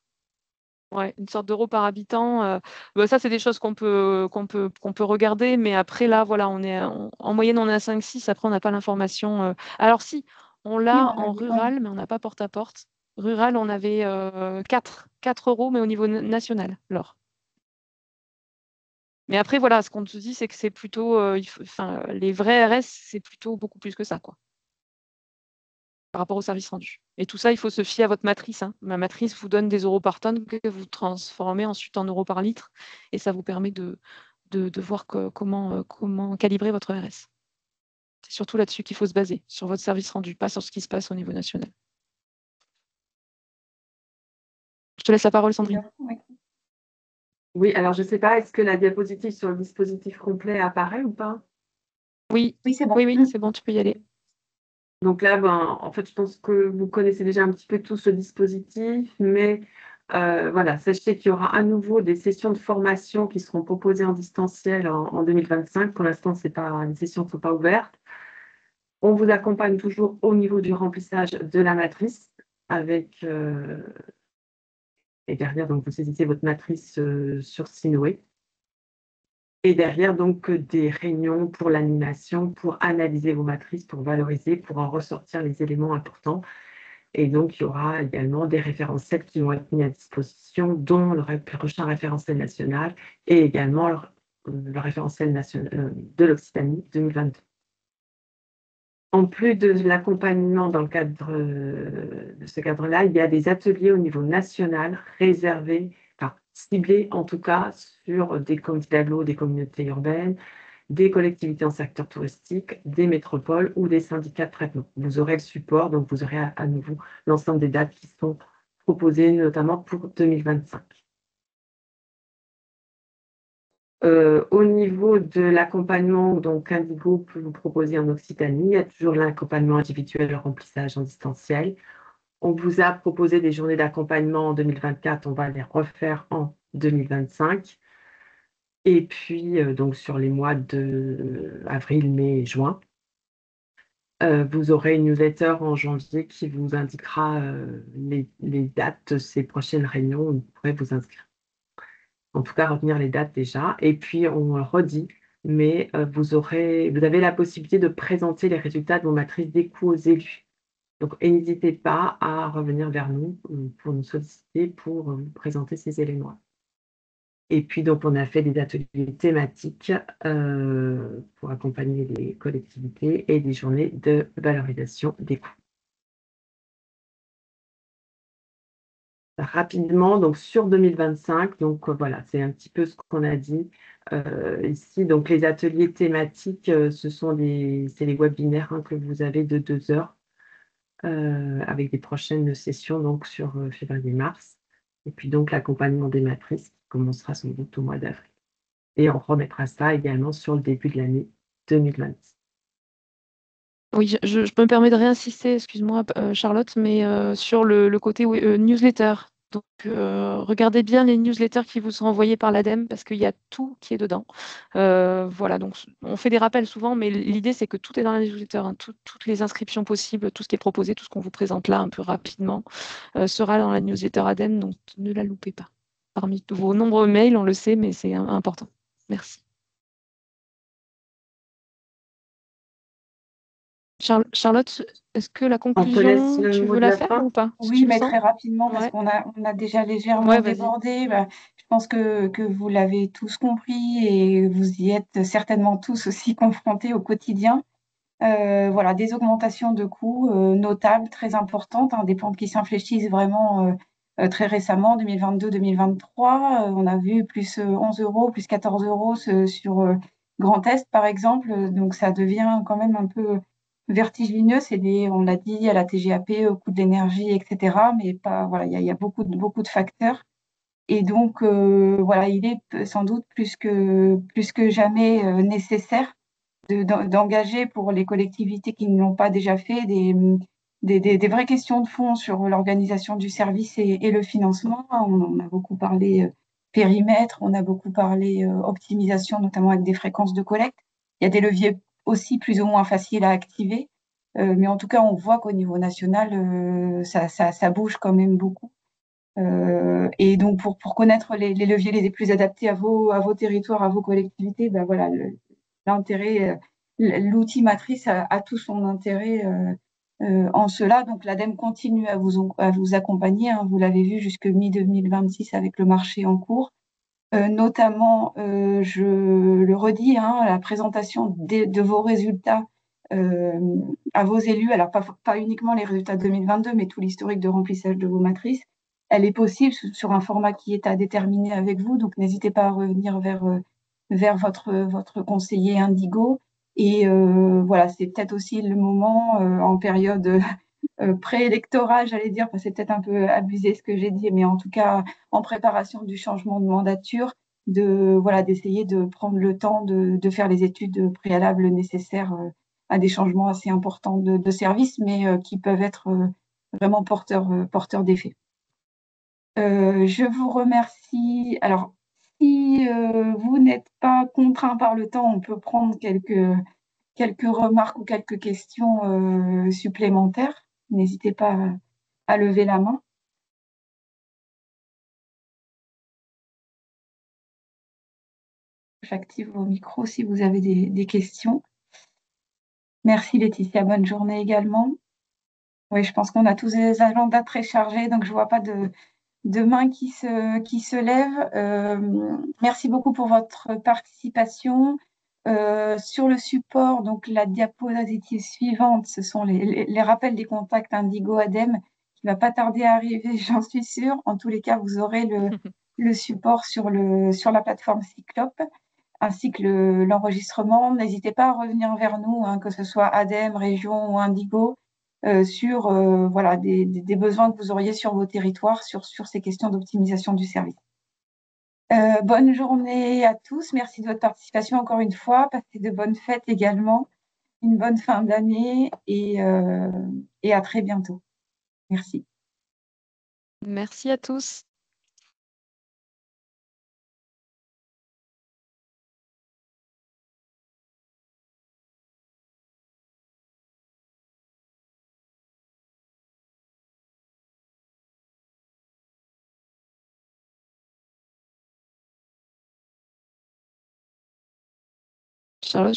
Ouais, une sorte d'euro par habitant. Bah, ça, c'est des choses qu'on peut regarder, mais après, là, voilà, en moyenne, on est à 5-6. Après, on n'a pas l'information. Alors, si, on Oui, l'a on a en vu, ouais. rural, mais on n'a pas porte-à-porte. Rural, on avait 4 euros, mais au niveau national, Laure. Mais après, voilà, ce qu'on te dit, c'est que c'est plutôt, enfin, les vrais RS, c'est plutôt beaucoup plus que ça, quoi, par rapport au service rendu. Et tout ça, il faut se fier à votre matrice, hein. Ma matrice vous donne des euros par tonne que vous transformez ensuite en euros par litre, et ça vous permet de voir comment calibrer votre RS. C'est surtout là-dessus qu'il faut se baser, sur votre service rendu, pas sur ce qui se passe au niveau national. Je te laisse la parole, Et Sandrine. Laure, ouais. Oui, alors je ne sais pas, est-ce que la diapositive sur le dispositif complet apparaît ou pas? Oui, Oui, c'est bon. oui, c'est bon, tu peux y aller. Donc là, en fait, je pense que vous connaissez déjà un petit peu tout ce dispositif, mais voilà, sachez qu'il y aura à nouveau des sessions de formation qui seront proposées en distanciel en 2025. Pour l'instant, les sessions ne sont pas ouvertes. On vous accompagne toujours au niveau du remplissage de la matrice avec, et derrière, donc, vous saisissez votre matrice sur Sinoé. Et derrière, donc, des réunions pour l'animation, pour analyser vos matrices, pour valoriser, pour en ressortir les éléments importants. Et donc, il y aura également des référentiels qui vont être mis à disposition, dont le prochain référentiel national et également le référentiel national de l'Occitanie 2022. En plus de l'accompagnement dans le cadre de ce cadre-là, il y a des ateliers au niveau national réservés, enfin ciblés en tout cas, sur des comités des communautés urbaines, des collectivités en secteur touristique, des métropoles ou des syndicats de traitement. Vous aurez le support, donc vous aurez à nouveau l'ensemble des dates qui sont proposées, notamment pour 2025. Au niveau de l'accompagnement, donc Indigo peut vous proposer en Occitanie, il y a toujours l'accompagnement individuel, le remplissage en distanciel. On vous a proposé des journées d'accompagnement en 2024, on va les refaire en 2025. Et puis, donc sur les mois de avril, mai et juin, vous aurez une newsletter en janvier qui vous indiquera les dates de ces prochaines réunions où vous pourrez vous inscrire. En tout cas, retenir les dates déjà. Et puis, on redit, mais vous avez la possibilité de présenter les résultats de vos matrices des coûts aux élus. Donc, n'hésitez pas à revenir vers nous pour nous solliciter pour vous présenter ces éléments. Et puis, donc, on a fait des ateliers thématiques pour accompagner les collectivités et des journées de valorisation des coûts. Rapidement, donc sur 2025, donc voilà, c'est un petit peu ce qu'on a dit ici. Donc, les ateliers thématiques, c'est les webinaires que vous avez de 2 heures avec des prochaines sessions donc sur février-mars. Et puis donc l'accompagnement des matrices qui commencera sans doute au mois d'avril. Et on remettra ça également sur le début de l'année 2026. Oui, je me permets de réinsister, excuse-moi, Charlotte, mais sur le côté newsletter. Donc, regardez bien les newsletters qui vous sont envoyés par l'ADEME parce qu'il y a tout qui est dedans. Voilà, donc on fait des rappels souvent, mais l'idée, c'est que tout est dans la newsletter, hein. Toutes les inscriptions possibles, tout ce qui est proposé, tout ce qu'on vous présente là un peu rapidement, sera dans la newsletter ADEME, donc ne la loupez pas. Parmi tous vos nombreux mails, on le sait, mais c'est important. Merci. Charlotte, est-ce que la On te laisse conclusion, le tu mot veux de la la faire fin? ou pas, si Oui, tu le mais sens? très rapidement, parce Ouais, qu'on a déjà légèrement ouais, vas-y. débordé. Bah, je pense que vous l'avez tous compris et vous y êtes certainement tous aussi confrontés au quotidien. Voilà, des augmentations de coûts notables, très importantes, hein, des pentes qui s'infléchissent vraiment très récemment, 2022-2023. On a vu plus 11 euros, plus 14 euros sur Grand Est, par exemple. Donc, ça devient quand même un peu vertigineux. On l'a dit, à la TGAP, au coût de l'énergie, etc. Mais pas, voilà, il y a beaucoup de facteurs. Et donc, voilà, il est sans doute plus que jamais nécessaire d'engager pour les collectivités qui ne l'ont pas déjà fait des vraies questions de fond sur l'organisation du service et le financement. On a beaucoup parlé périmètre, on a beaucoup parlé optimisation, notamment avec des fréquences de collecte. Il y a des leviers aussi plus ou moins faciles à activer, mais en tout cas, on voit qu'au niveau national, ça bouge quand même beaucoup. Et donc, pour connaître les leviers les plus adaptés à vos territoires, à vos collectivités, ben voilà, l'intérêt, l'outil matrice a tout son intérêt en cela. Donc, l'ADEME continue à vous accompagner. Hein, vous l'avez vu jusque mi-2026 avec le marché en cours. Notamment, je le redis, hein, la présentation de vos résultats à vos élus, alors pas uniquement les résultats 2022, mais tout l'historique de remplissage de vos matrices, elle est possible sur un format qui est à déterminer avec vous. Donc, n'hésitez pas à revenir vers votre conseiller Indigo. Et voilà, c'est peut-être aussi le moment en période préélectorale, j'allais dire, parce que c'est peut-être un peu abusé ce que j'ai dit, mais en tout cas, en préparation du changement de mandature, d'essayer de prendre le temps de faire les études préalables nécessaires à des changements assez importants de services, mais qui peuvent être vraiment porteurs d'effets. Je vous remercie. Alors, si vous n'êtes pas contraint par le temps, on peut prendre quelques remarques ou quelques questions supplémentaires. N'hésitez pas à lever la main. J'active vos micros si vous avez des questions. Merci Laetitia, bonne journée également. Oui, je pense qu'on a tous des agendas très chargés, donc je ne vois pas de main qui se lève. Merci beaucoup pour votre participation. Sur le support, donc la diapositive suivante, ce sont les rappels des contacts Indigo ADEME qui ne va pas tarder à arriver, j'en suis sûre. En tous les cas, vous aurez le support sur la plateforme Cyclope ainsi que l'enregistrement. N'hésitez pas à revenir vers nous, hein, que ce soit ADEME, Région ou Indigo, sur voilà, des besoins que vous auriez sur vos territoires, sur ces questions d'optimisation du service. Bonne journée à tous. Merci de votre participation encore une fois. Passez de bonnes fêtes également. Une bonne fin d'année et à très bientôt. Merci. Merci à tous. Charlotte,